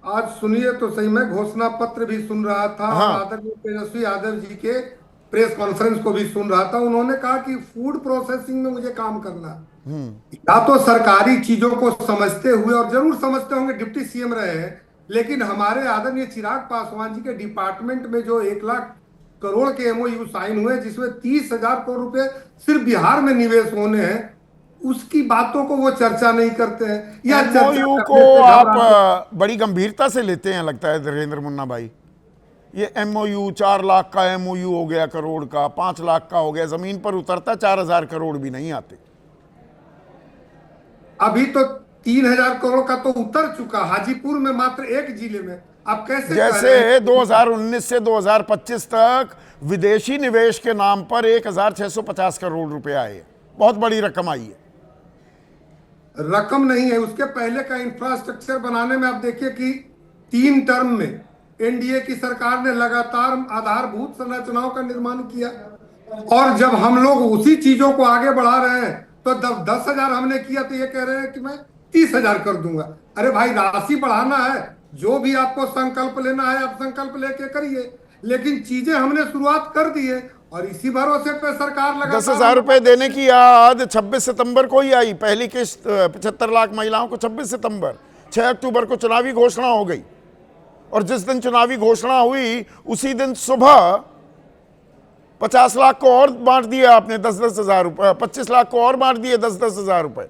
आज सुनिए तो सही, मैं घोषणा पत्र भी सुन रहा था, हाँ। आदरणीय तेजस्वी यादव जी के प्रेस कॉन्फ्रेंस को भी सुन रहा था। उन्होंने कहा कि फूड प्रोसेसिंग में मुझे काम करना, या तो सरकारी चीजों को समझते हुए, और जरूर समझते होंगे, डिप्टी सीएम रहे हैं, लेकिन हमारे आदरणीय चिराग पासवान जी के डिपार्टमेंट में जो 1 लाख करोड़ के एमओयू साइन हुए, जिसमें 30,000 करोड़ रुपए सिर्फ बिहार में निवेश होने हैं, उसकी बातों को वो चर्चा नहीं करते हैं। या एमओयू को आप बड़ी गंभीरता से लेते हैं लगता है धीरेन्द्र मुन्ना भाई। ये एमओयू 4 लाख का एमओयू हो गया, करोड़ का, 5 लाख का हो गया, जमीन पर उतरता 4,000 करोड़ भी नहीं आते। अभी तो 3,000 करोड़ का तो उतर चुका, हाजीपुर में मात्र एक जिले में। आप कैसे जैसे 2019 से 2025 तक विदेशी निवेश के नाम पर 1,650 करोड़ रुपए आए, बहुत बड़ी रकम आई है। रकम नहीं है, उसके पहले का इंफ्रास्ट्रक्चर बनाने में आप देखिए कि 3 टर्म में एनडीए की सरकार ने लगातार आधारभूत संरचनाओं का निर्माण किया, और जब हम लोग उसी चीजों को आगे बढ़ा रहे हैं तो 10,000 हमने किया तो ये कह रहे हैं कि मैं 30,000 कर दूंगा। अरे भाई, राशि बढ़ाना है, जो भी आपको संकल्प लेना है आप संकल्प लेके करिए, लेकिन चीजें हमने शुरुआत कर दी है और इसी भरोसे पे सरकार लगा। 10,000 रुपए देने की याद 26 सितंबर को ही आई, पहली किस्त 75 लाख महिलाओं को 26 सितंबर। 6 अक्टूबर को चुनावी घोषणा हो गई, और जिस दिन चुनावी घोषणा हुई उसी दिन सुबह 50 लाख को और बांट दिया आपने, 10,000 रुपए, 25 लाख को और बांट दिए 10,000 रुपए।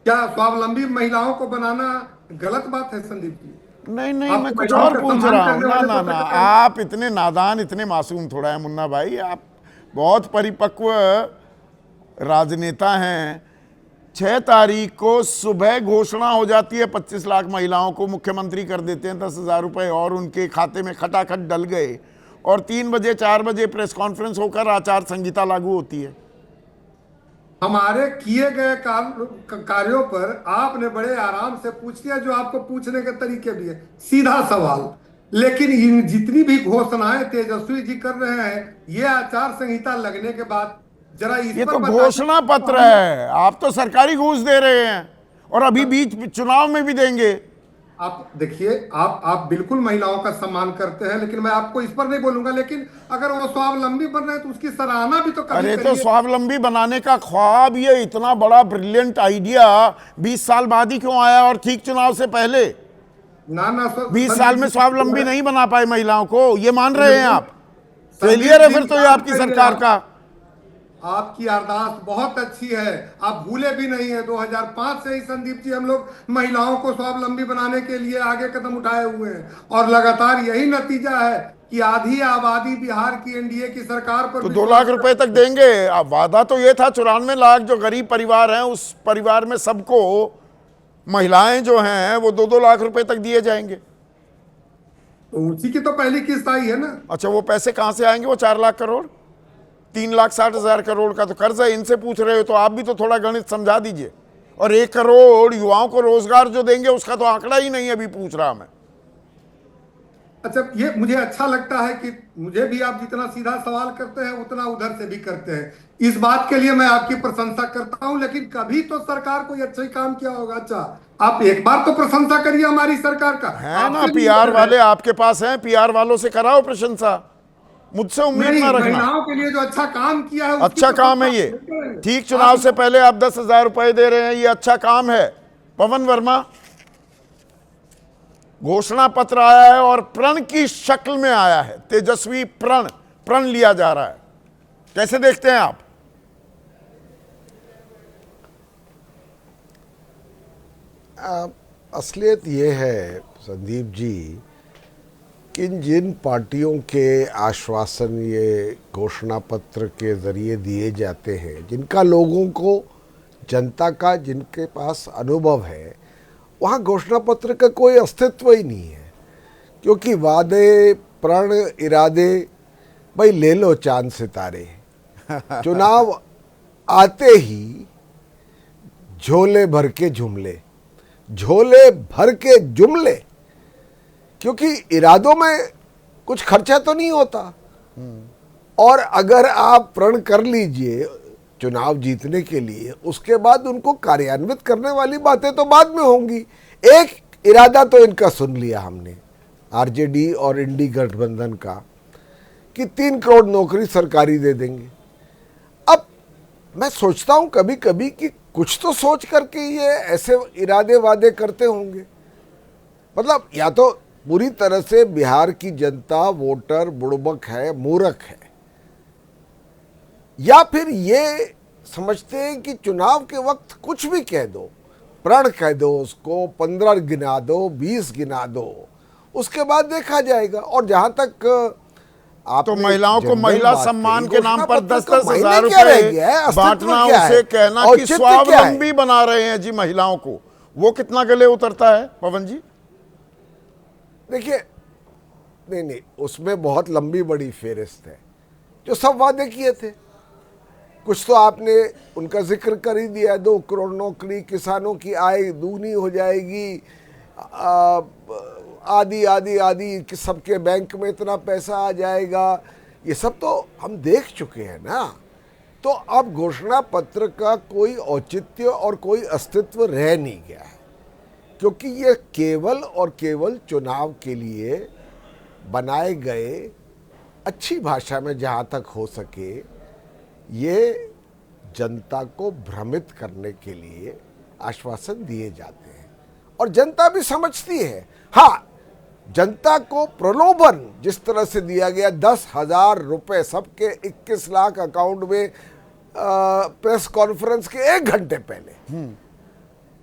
क्या स्वावलंबी महिलाओं को बनाना गलत बात है संदीप जी? नहीं, मैं कुछ और पूछ रहा हूँ। ना, आप इतने नादान, इतने मासूम थोड़ा है मुन्ना भाई। आप बहुत परिपक्व राजनेता हैं। 6 तारीख को सुबह घोषणा हो जाती है, 25 लाख महिलाओं को मुख्यमंत्री कर देते हैं 10,000 रुपए और उनके खाते में खटाखट डल गए, और 3 बजे 4 बजे प्रेस कॉन्फ्रेंस होकर आचार संहिता लागू होती है। हमारे किए गए कार्यों पर आपने बड़े आराम से पूछ लिया, जो आपको पूछने के तरीके भी है, सीधा सवाल। लेकिन इन जितनी भी घोषणाएं तेजस्वी जी कर रहे हैं, ये आचार संहिता लगने के बाद जरा इस ये पर तो बताइए। घोषणा पत्र है, आप तो सरकारी घूस दे रहे हैं और अभी बीच चुनाव में भी देंगे। आप देखिए, आप बिल्कुल महिलाओं का सम्मान करते हैं, लेकिन मैं आपको इस पर नहीं बोलूंगा। लेकिन अगर वो स्वावलंबी बन रहे हैं तो उसकी सराहना भी तो कभी अरे तो करिए। स्वावलंबी बनाने का ख्वाब, ये इतना बड़ा ब्रिलियंट आइडिया 20 साल बाद ही क्यों आया, और ठीक चुनाव से पहले? ना 20 साल में स्वावलंबी नहीं बना पाए महिलाओं को, ये मान रहे हैं आप? फेलियर है फिर तो ये आपकी सरकार का। आपकी अरदास बहुत अच्छी है, आप भूले भी नहीं है। 2005 से ही संदीप जी हम लोग महिलाओं को स्वावलंबी बनाने के लिए आगे कदम उठाए हुए हैं, और लगातार यही नतीजा है कि आधी आबादी बिहार की एनडीए की सरकार पर। तो 2 लाख रुपए तक देंगे। अब वादा तो ये था 94 लाख जो गरीब परिवार हैं, उस परिवार में सबको महिलाएं जो हैं वो 2-2 लाख रुपए तक दिए जाएंगे। तो उसी की तो पहली किस्त आई है ना। अच्छा, वो पैसे कहां से आएंगे? वो 4 लाख करोड़, 3,60,000 करोड़ का तो कर्ज है। इनसे पूछ रहे हो तो आप भी तो थोड़ा गणित समझा दीजिए। और 1 करोड़ युवाओं को रोजगार जो देंगे उसका तो आंकड़ा ही नहीं अभी पूछ रहा मैं। अच्छा, ये मुझे अच्छा लगता है कि मुझे भी आप जितना सीधा सवाल करते हैं उतना उधर से भी करते हैं। इस बात के लिए मैं आपकी प्रशंसा करता हूं, लेकिन कभी तो सरकार कोई अच्छा ही काम किया होगा। अच्छा, आप एक बार तो प्रशंसा करिए हमारी सरकार का। है ना, पीआर वाले आपके पास हैं, पीआर वालों से कराओ प्रशंसा, मुझसे उम्मीद ना रखना। महिलाओं के लिए जो अच्छा काम किया है, अच्छा काम है ये। ठीक चुनाव से पहले आप 10,000 रुपए दे रहे हैं, ये अच्छा काम है। पवन वर्मा, घोषणा पत्र आया है और प्रण की शक्ल में आया है, तेजस्वी प्रण लिया जा रहा है, कैसे देखते हैं आप? असलियत ये है संदीप जी कि जिन पार्टियों के आश्वासन ये घोषणा पत्र के ज़रिए दिए जाते हैं, जिनका लोगों को, जनता का जिनके पास अनुभव है, वहाँ घोषणा पत्र का कोई अस्तित्व ही नहीं है। क्योंकि वादे, प्रण, इरादे, भाई ले लो चांद सितारे, चुनाव आते ही झोले भर के जुमले, क्योंकि इरादों में कुछ खर्चा तो नहीं होता। और अगर आप प्रण कर लीजिए चुनाव जीतने के लिए, उसके बाद उनको कार्यान्वित करने वाली बातें तो बाद में होंगी। एक इरादा तो इनका सुन लिया हमने, आरजेडी और इंडी गठबंधन का, कि 3 करोड़ नौकरी सरकारी दे देंगे। अब मैं सोचता हूं कभी कभी कि कुछ तो सोच करके ये ऐसे इरादे वादे करते होंगे। मतलब या तो पूरी तरह से बिहार की जनता वोटर बुड़बक है, मूर्ख है, या फिर ये समझते हैं कि चुनाव के वक्त कुछ भी कह दो, प्रण कह दो, उसको 15 गिना दो, 20 गिना दो, उसके बाद देखा जाएगा। और जहां तक आप तो महिलाओं को महिला सम्मान के नाम पर 10-10 हजार रुपए बांटना, उसे कहना कि स्वावलंबी बना रहे हैं जी महिलाओं को, वो कितना गले उतरता है पवन जी? देखिए, नहीं, उसमें बहुत लंबी बड़ी फेरिस्त है। जो सब वादे किए थे, कुछ तो आपने उनका जिक्र कर ही दिया। 2 करोड़ नौकरी, किसानों की आय दूनी हो जाएगी, आदि कि सबके बैंक में इतना पैसा आ जाएगा, ये सब तो हम देख चुके हैं ना। तो अब घोषणा पत्र का कोई औचित्य और कोई अस्तित्व रह नहीं गया है, क्योंकि ये केवल और केवल चुनाव के लिए बनाए गए, अच्छी भाषा में जहाँ तक हो सके, ये जनता को भ्रमित करने के लिए आश्वासन दिए जाते हैं। और जनता भी समझती है। हाँ, जनता को प्रलोभन जिस तरह से दिया गया, 10,000 रुपए सबके 21 लाख अकाउंट में, प्रेस कॉन्फ्रेंस के 1 घंटे पहले।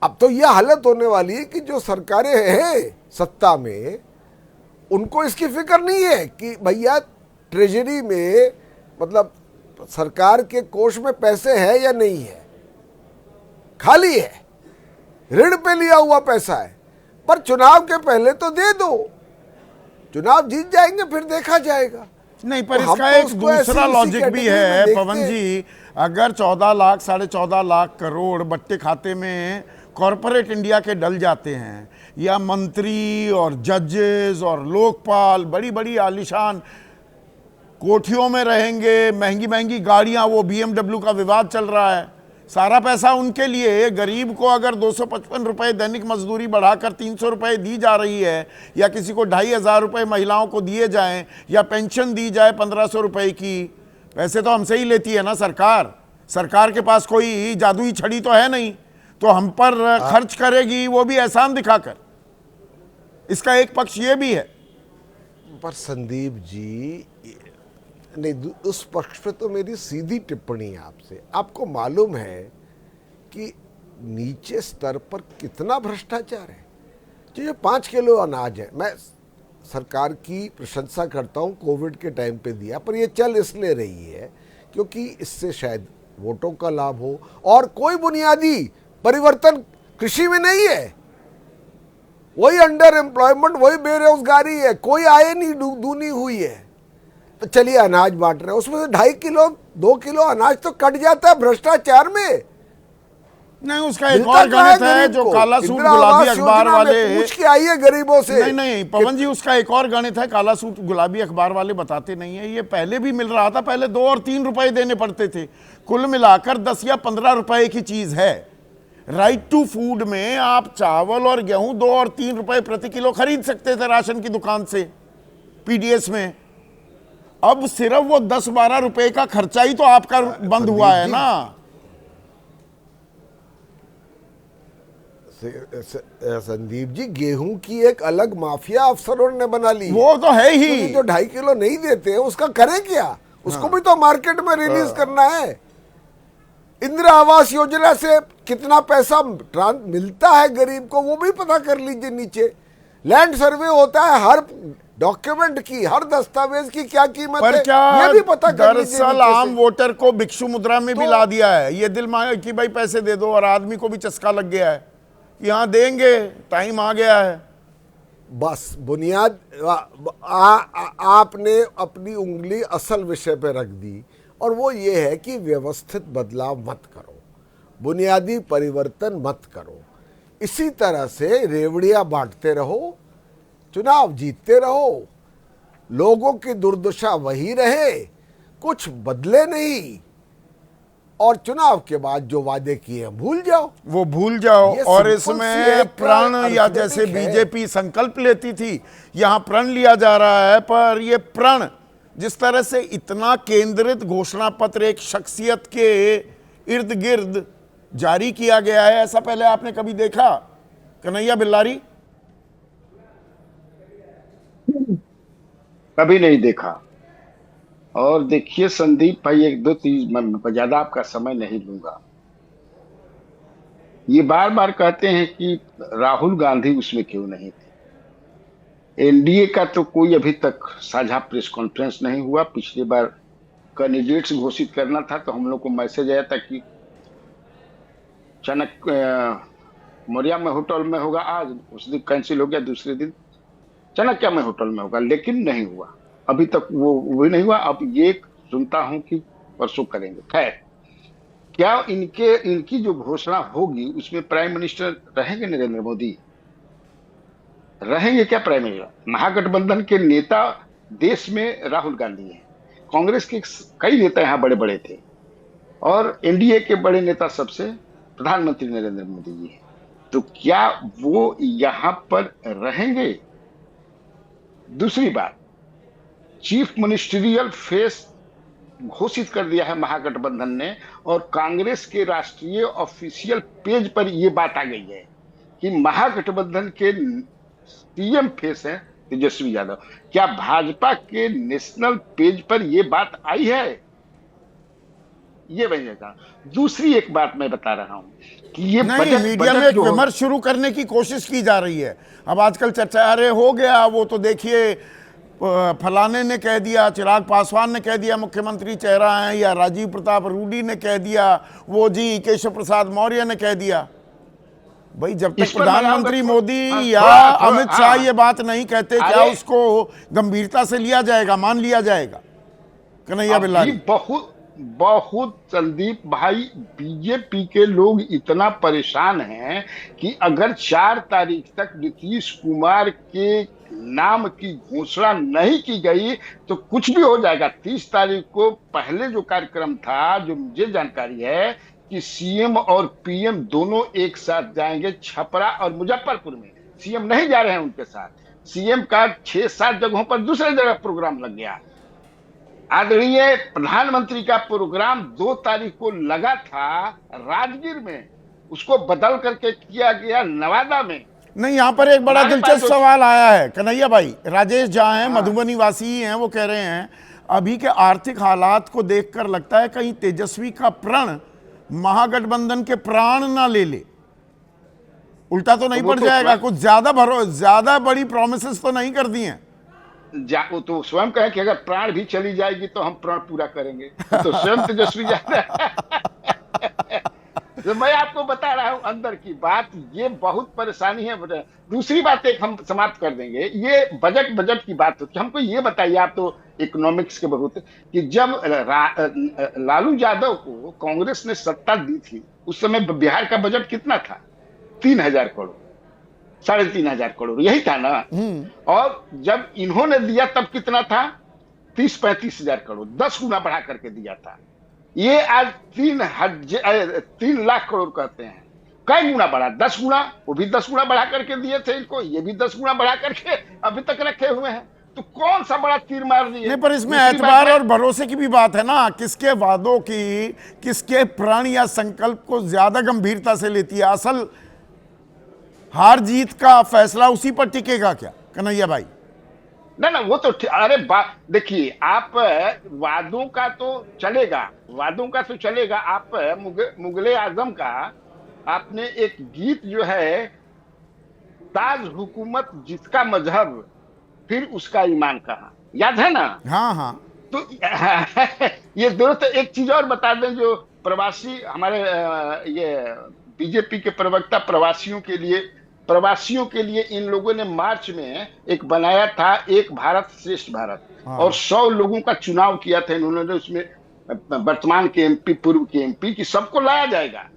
अब तो यह हालत होने वाली है कि जो सरकारें हैं सत्ता में, उनको इसकी फिक्र नहीं है कि भैया ट्रेजरी में, मतलब सरकार के कोष में पैसे है या नहीं है? खाली है, ऋण पे लिया हुआ पैसा है। पर चुनाव के पहले तो दे दो, चुनाव जीत जाएंगे फिर देखा जाएगा। नहीं, पर तो हम इसका तो एक उसको ऐसी दूसरा इसी लॉजिक भी कैटेगरी में है देखते पवन हैं। जी। अगर 14 लाख 14.5 लाख करोड़ बट्टे खाते में कॉरपोरेट इंडिया के डल जाते हैं, या मंत्री और जजेस और लोकपाल बड़ी बड़ी आलीशान कोठियों में रहेंगे, महंगी महंगी गाड़ियां, वो BMW का विवाद चल रहा है, सारा पैसा उनके लिए। गरीब को अगर 255 रुपए दैनिक मजदूरी बढ़ाकर 300 रुपए दी जा रही है, या किसी को 2,500 रुपए महिलाओं को दिए जाएं, या पेंशन दी जाए 1,500 रुपए की, पैसे तो हमसे ही लेती है ना सरकार। सरकार के पास कोई जादुई छड़ी तो है नहीं, तो हम पर खर्च करेगी, वो भी एहसान दिखाकर। इसका एक पक्ष ये भी है। पर संदीप जी, नहीं, उस पक्ष पे तो मेरी सीधी टिप्पणी है आपसे। आपको मालूम है कि नीचे स्तर पर कितना भ्रष्टाचार है। जो ये 5 किलो अनाज है, मैं सरकार की प्रशंसा करता हूँ, कोविड के टाइम पे दिया, पर ये चल इसलिए रही है क्योंकि इससे शायद वोटों का लाभ हो, और कोई बुनियादी परिवर्तन कृषि में नहीं है। वही अंडर एम्प्लॉयमेंट, वही बेरोजगारी है, कोई आय नहीं दूनी हुई है। तो चलिए अनाज बांट रहे हैं, उसमें से 2.5 किलो 2 किलो अनाज तो कट जाता है भ्रष्टाचार में। नहीं, उसका एक और गणित है जो काला सूट गुलाबी अखबार वाले पूछ के आइए गरीबों से। नहीं पवन जी, उसका एक और गणित है, काला सूट गुलाबी अखबार वाले बताते नहीं है। ये पहले भी मिल रहा था, पहले 2 और 3 रुपए देने पड़ते थे, कुल मिलाकर 10 या 15 रुपए की चीज है। राइट टू फूड में आप चावल और गेहूं 2 और 3 रुपए प्रति किलो खरीद सकते थे राशन की दुकान से, PDS में। अब सिर्फ वो 10-12 रुपए का खर्चा ही तो आपका बंद हुआ है ना। संदीप जी, गेहूं की एक अलग माफिया अफसरों ने बना ली, वो तो है ही। जो 2.5 किलो नहीं देते हैं उसका करें क्या? उसको भी तो मार्केट में रिलीज करना है। इंदिरा आवास योजना से कितना पैसा मिलता है गरीब को, वो भी पता कर लीजिए। नीचे लैंड सर्वे होता है, हर डॉक्यूमेंट की, हर दस्तावेज की क्या कीमत है, ये भी पता कर लीजिए। दरअसल आम वोटर को भिक्षु मुद्रा में भी ला दिया है। ये दिल मांगे कि भाई पैसे दे दो, और आदमी को भी चस्का लग गया है कि हाँ देंगे, टाइम आ गया है। बस बुनियाद आपने अपनी उंगली असल विषय पे रख दी, और वो ये है कि व्यवस्थित बदलाव मत करो, बुनियादी परिवर्तन मत करो। इसी तरह से रेवड़ियां बांटते रहो, चुनाव जीतते रहो, लोगों की दुर्दशा वही रहे, कुछ बदले नहीं, और चुनाव के बाद जो वादे किए भूल जाओ, वो भूल जाओ। और इसमें प्रण, या जैसे है। बीजेपी संकल्प लेती थी, यहां प्रण लिया जा रहा है। पर ये प्रण जिस तरह से इतना केंद्रित घोषणा पत्र एक शख्सियत के इर्द गिर्द जारी किया गया है, ऐसा पहले आपने कभी देखा कन्हैया बिल्लारी? कभी नहीं देखा। और देखिए संदीप भाई, 1-2 चीज मैं ज्यादा आपका समय नहीं लूंगा। ये बार बार कहते हैं कि राहुल गांधी उसमें क्यों नहीं थे। एनडीए का तो कोई अभी तक साझा प्रेस कॉन्फ्रेंस नहीं हुआ। पिछली बार कैंडिडेट्स घोषित करना था तो हम लोग को मैसेज आया था कि मौर्या में होटल में होगा, आज उस दिन कैंसिल हो गया, दूसरे दिन चाणक्य में होटल में होगा, लेकिन नहीं हुआ अभी तक, वो भी नहीं हुआ। अब ये सुनता हूं कि परसों करेंगे। खैर, क्या इनकी जो घोषणा होगी उसमें प्राइम मिनिस्टर रहेंगे नरेंद्र मोदी? रहेंगे क्या प्राइम मिनिस्टर? महागठबंधन के नेता देश में राहुल गांधी हैं, कांग्रेस के कई नेता यहाँ बड़े बड़े थे, और एनडीए के बड़े नेता सबसे प्रधानमंत्री नरेंद्र मोदी जी हैं। तो क्या वो यहाँ पर रहेंगे? दूसरी बात, चीफ मिनिस्ट्रियल फेस घोषित कर दिया है महागठबंधन ने, और कांग्रेस के राष्ट्रीय ऑफिशियल पेज पर यह बात आ गई है कि महागठबंधन के सीएम फेस हैं तेजस्वी यादव। क्या भाजपा के नेशनल पेज पर यह बात आई है? ये बनेगा। दूसरी एक बात मैं बता रहा हूं कि ये नहीं, मीडिया में एक विमर्श शुरू करने की कोशिश की जा रही है। अब आजकल चर्चा, अरे हो गया वो, तो देखिए फलाने ने कह दिया, चिराग पासवान ने कह दिया मुख्यमंत्री चेहरा है, या राजीव प्रताप रूडी ने कह दिया, वो जी केशव प्रसाद मौर्य ने कह दिया। भाई जब तक प्रधानमंत्री मोदी या अमित शाह ये बात नहीं कहते, क्या उसको गंभीरता से लिया जाएगा, मान लिया जाएगा? कन्हैया बिल्लारी, बहुत संदीप भाई, बीजेपी के लोग इतना परेशान हैं कि अगर 4 तारीख तक नीतीश कुमार के नाम की घोषणा नहीं की गई तो कुछ भी हो जाएगा। 30 तारीख को पहले जो कार्यक्रम था, जो मुझे जानकारी है कि सीएम और पीएम दोनों एक साथ जाएंगे छपरा और मुजफ्फरपुर में। सीएम नहीं जा रहे हैं उनके साथ, सीएम का 6-7 जगहों पर दूसरे जगह प्रोग्राम लग गया। आदरणीय प्रधानमंत्री का प्रोग्राम 2 तारीख को लगा था राजगीर में, उसको बदल करके किया गया नवादा में। नहीं, यहाँ पर एक बड़ा दिलचस्प सवाल आया है कन्हैया भाई। राजेश झा हैं, मधुबनी वासी हैं, वो कह रहे हैं अभी के आर्थिक हालात को देखकर लगता है कहीं तेजस्वी का प्रण महागठबंधन के प्राण ना ले ले, उल्टा तो नहीं पड़ जाएगा? कुछ ज्यादा बड़ी प्रोमिसेस तो नहीं कर दी हैं? वो तो स्वयं कहे कि अगर प्राण भी चली जाएगी तो हम प्राण पूरा करेंगे, तो स्वयं तेजस्वी जाता है। तो मैं आपको बता रहा हूं अंदर की बात, ये बहुत परेशानी है। दूसरी बात एक हम समाप्त कर देंगे, ये बजट की बात होती है। हमको ये बताइए, आप तो इकोनॉमिक्स के बहुत, कि जब लालू यादव को कांग्रेस ने सत्ता दी थी उस समय बिहार का बजट कितना था? 3000 करोड़, 3500 करोड़, यही था ना। और जब इन्होंने दिया तब कितना था? 30-35 हजार करोड़, 10 गुना बढ़ा करके दिया था। ये आज 3 लाख करोड़ कहते हैं। कई गुना बढ़ा? 10 गुना। वो भी 10 गुना बढ़ा करके दिए थे इनको, ये भी 10 गुना बढ़ा करके अभी तक रखे हुए हैं। तो कौन सा बड़ा तीर मार दिए? नहीं, पर इसमें एतबार और भरोसे की भी बात है ना। किसके वादों की, किसके प्रण या संकल्प को ज्यादा गंभीरता से लेती है? असल हार जीत का फैसला उसी पर टिकेगा क्या कन्हैया भाई? ना वो तो अरे देखिए, आप वादों का तो चलेगा। आप मुगले आजम का आपने एक गीत जो है, ताज हुकूमत जिसका मजहब फिर उसका ईमान कहा, याद है ना? हाँ। तो ये दोनों। तो एक चीज और बता दें, जो प्रवासी हमारे ये बीजेपी के प्रवक्ता प्रवासियों के लिए इन लोगों ने मार्च में एक बनाया था, एक भारत श्रेष्ठ भारत। और 100 लोगों का चुनाव किया था इन्होंने, उसमें वर्तमान के एमपी, पूर्व के एमपी की सबको लाया जाएगा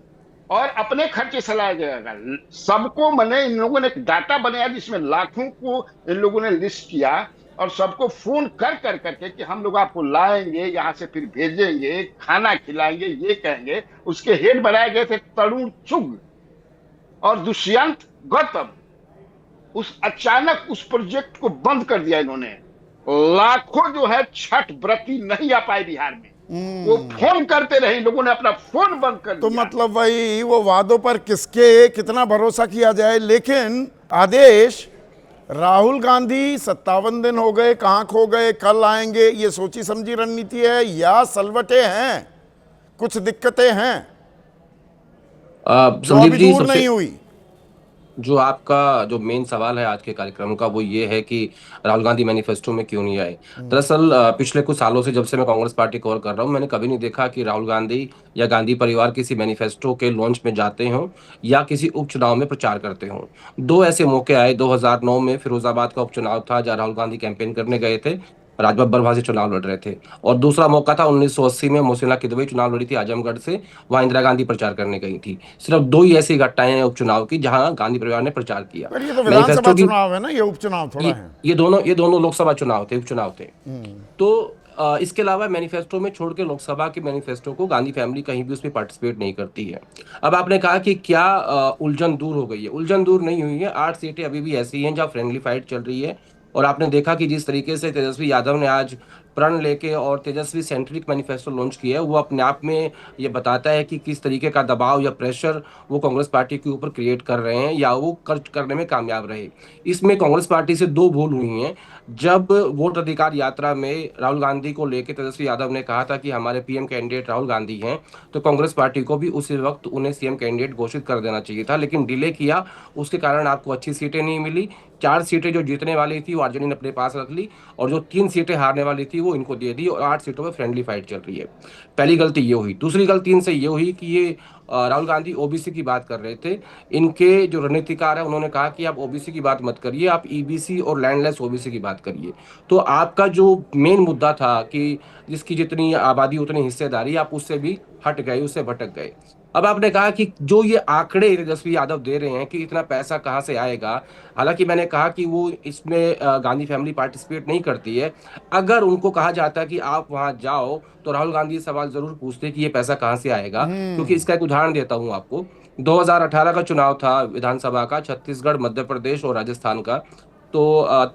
और अपने खर्चे से लाया जाएगा सबको। मैंने इन लोगों ने एक डाटा बनाया जिसमें लाखों को इन लोगों ने लिस्ट किया और सबको फोन कर करके कि हम लोग आपको लाएंगे, यहाँ से फिर भेजेंगे, खाना खिलाएंगे, ये कहेंगे। उसके हेड बनाए गए थे तरुण चुग और दुष्यंत गौतम। अचानक उस प्रोजेक्ट को बंद कर दिया इन्होंने। लाखों जो है छठ व्रती नहीं आ पाए बिहार में, वो फोन करते रहे, लोगों ने अपना फोन बंद कर दिया। तो मतलब वही, वो वादों पर किसके कितना भरोसा किया जाए। लेकिन आदेश, राहुल गांधी 57 दिन हो गए, कहाँ खो गए, कल आएंगे, ये सोची समझी रणनीति है या सलवटे हैं, कुछ दिक्कतें हैं जो अभी दूर नहीं हुई? जो आपका जो मेन सवाल है आज के कार्यक्रम का, वो ये है कि राहुल गांधी मैनिफेस्टो में क्यों नहीं आए। दरअसल पिछले कुछ सालों से जब से मैं कांग्रेस पार्टी कवर कर रहा हूँ, मैंने कभी नहीं देखा कि राहुल गांधी या गांधी परिवार किसी मैनिफेस्टो के लॉन्च में जाते हों या किसी उपचुनाव में प्रचार करते हों। 2 ऐसे मौके आए। 2009 में फिरोजाबाद का उपचुनाव था जहाँ राहुल गांधी कैंपेन करने गए थे, राजबब्बर वहां से चुनाव लड़ रहे थे। और दूसरा मौका था 1980 में मोसिला किदवई चुनाव लड़ी थी आजमगढ़ से, वहां इंदिरा गांधी प्रचार करने गई थी। सिर्फ 2 ही ऐसी घटनाएं हैं उपचुनाव की जहां गांधी परिवार ने प्रचार किया। पर ये तो विधानसभा चुनाव है ना, ये उपचुनाव थोड़ा है। ये दोनों लोकसभा चुनाव थे, उपचुनाव थे। तो इसके अलावा मैनिफेस्टो में छोड़ के लोकसभा के मैनिफेस्टो को गांधी फैमिली कहीं भी उसमें पार्टिसिपेट नहीं करती है। अब आपने कहा कि क्या उलझन दूर हो गई है? उलझन दूर नहीं हुई है। 8 सीटें अभी भी ऐसी हैं जहाँ फ्रेंडली फाइट चल रही है। और आपने देखा कि जिस तरीके से तेजस्वी यादव ने आज प्रण लेके और तेजस्वी सेंट्रिक मैनिफेस्टो लॉन्च किया है, वो अपने आप में ये बताता है कि किस तरीके का दबाव या प्रेशर वो कांग्रेस पार्टी के ऊपर क्रिएट कर रहे हैं या वो करने में कामयाब रहे। इसमें कांग्रेस पार्टी से 2 भूल हुई हैं। जब वोट अधिकार यात्रा में राहुल गांधी को लेकर तेजस्वी यादव ने कहा था कि हमारे पीएम कैंडिडेट राहुल गांधी हैं, तो कांग्रेस पार्टी को भी उसी वक्त उन्हें सीएम कैंडिडेट घोषित कर देना चाहिए था, लेकिन डिले किया। उसके कारण आपको अच्छी सीटें नहीं मिली। 4 सीटें जो जीतने वाली थी वो आरजेडी ने अपने पास रख ली, और जो 3 सीटें हारने वाली थी वो इनको दे दी, और 8 सीटों में फ्रेंडली फाइट चल रही है। पहली गलती ये हुई। दूसरी गलती इनसे ये हुई कि ये राहुल गांधी ओबीसी की बात कर रहे थे। इनके जो रणनीतिकार है उन्होंने कहा कि आप ओबीसी की बात मत करिए, आप ईबीसी और लैंडलेस ओबीसी की बात करिए। तो आपका जो मेन मुद्दा था कि जिसकी जितनी आबादी उतनी हिस्सेदारी, आप उससे भी हट गए, उससे भटक गए। अब आपने कहा कि जो ये आंकड़े तेजस्वी यादव दे रहे हैं कि इतना पैसा कहां से आएगा, हालांकि मैंने कहा कि वो इसमें गांधी फैमिली पार्टिसिपेट नहीं करती है। अगर उनको कहा जाता कि आप वहां जाओ तो राहुल गांधी सवाल जरूर पूछते कि ये पैसा कहां से आएगा, क्योंकि इसका एक उदाहरण देता हूं आपको। 2018 का चुनाव था विधानसभा का, छत्तीसगढ़, मध्य प्रदेश और राजस्थान का। तो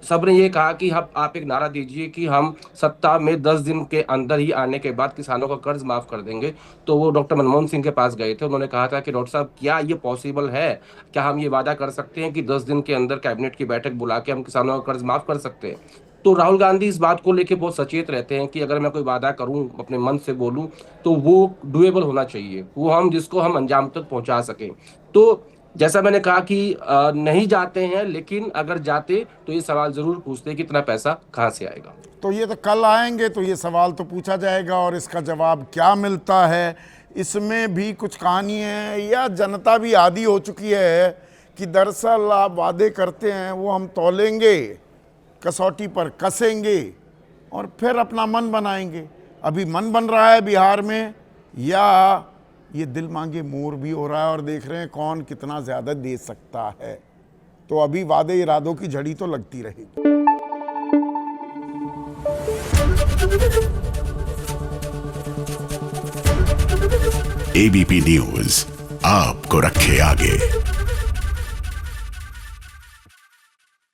सबने ये कहा कि आप एक नारा दीजिए कि हम सत्ता में 10 दिन के अंदर ही आने के बाद किसानों का कर्ज माफ कर देंगे। तो वो डॉक्टर मनमोहन सिंह के पास गए थे, उन्होंने कहा था कि डॉक्टर साहब क्या ये पॉसिबल है, क्या हम ये वादा कर सकते हैं कि 10 दिन के अंदर कैबिनेट की बैठक बुला के हम किसानों का कर्ज माफ कर सकते हैं। तो राहुल गांधी इस बात को लेके बहुत सचेत रहते हैं कि अगर मैं कोई वादा करूं, अपने मन से बोलूं, तो वो डुएबल होना चाहिए, वो हम जिसको हम अंजाम तक पहुंचा सकें। तो जैसा मैंने कहा कि नहीं जाते हैं, लेकिन अगर जाते तो ये सवाल जरूर पूछते कि इतना पैसा कहां से आएगा। तो ये तो कल आएंगे तो ये सवाल तो पूछा जाएगा, और इसका जवाब क्या मिलता है, इसमें भी कुछ कहानी है, या जनता भी आदी हो चुकी है कि दरअसल आप वादे करते हैं वो हम तौलेंगे, कसौटी पर कसेंगे और फिर अपना मन बनाएंगे। अभी मन बन रहा है बिहार में, या ये दिल मांगे मोर भी हो रहा है, और देख रहे हैं कौन कितना ज़्यादा दे सकता है। तो अभी वादे इरादों की झड़ी तो लगती रहेगी। एबीपी न्यूज आपको रखे आगे।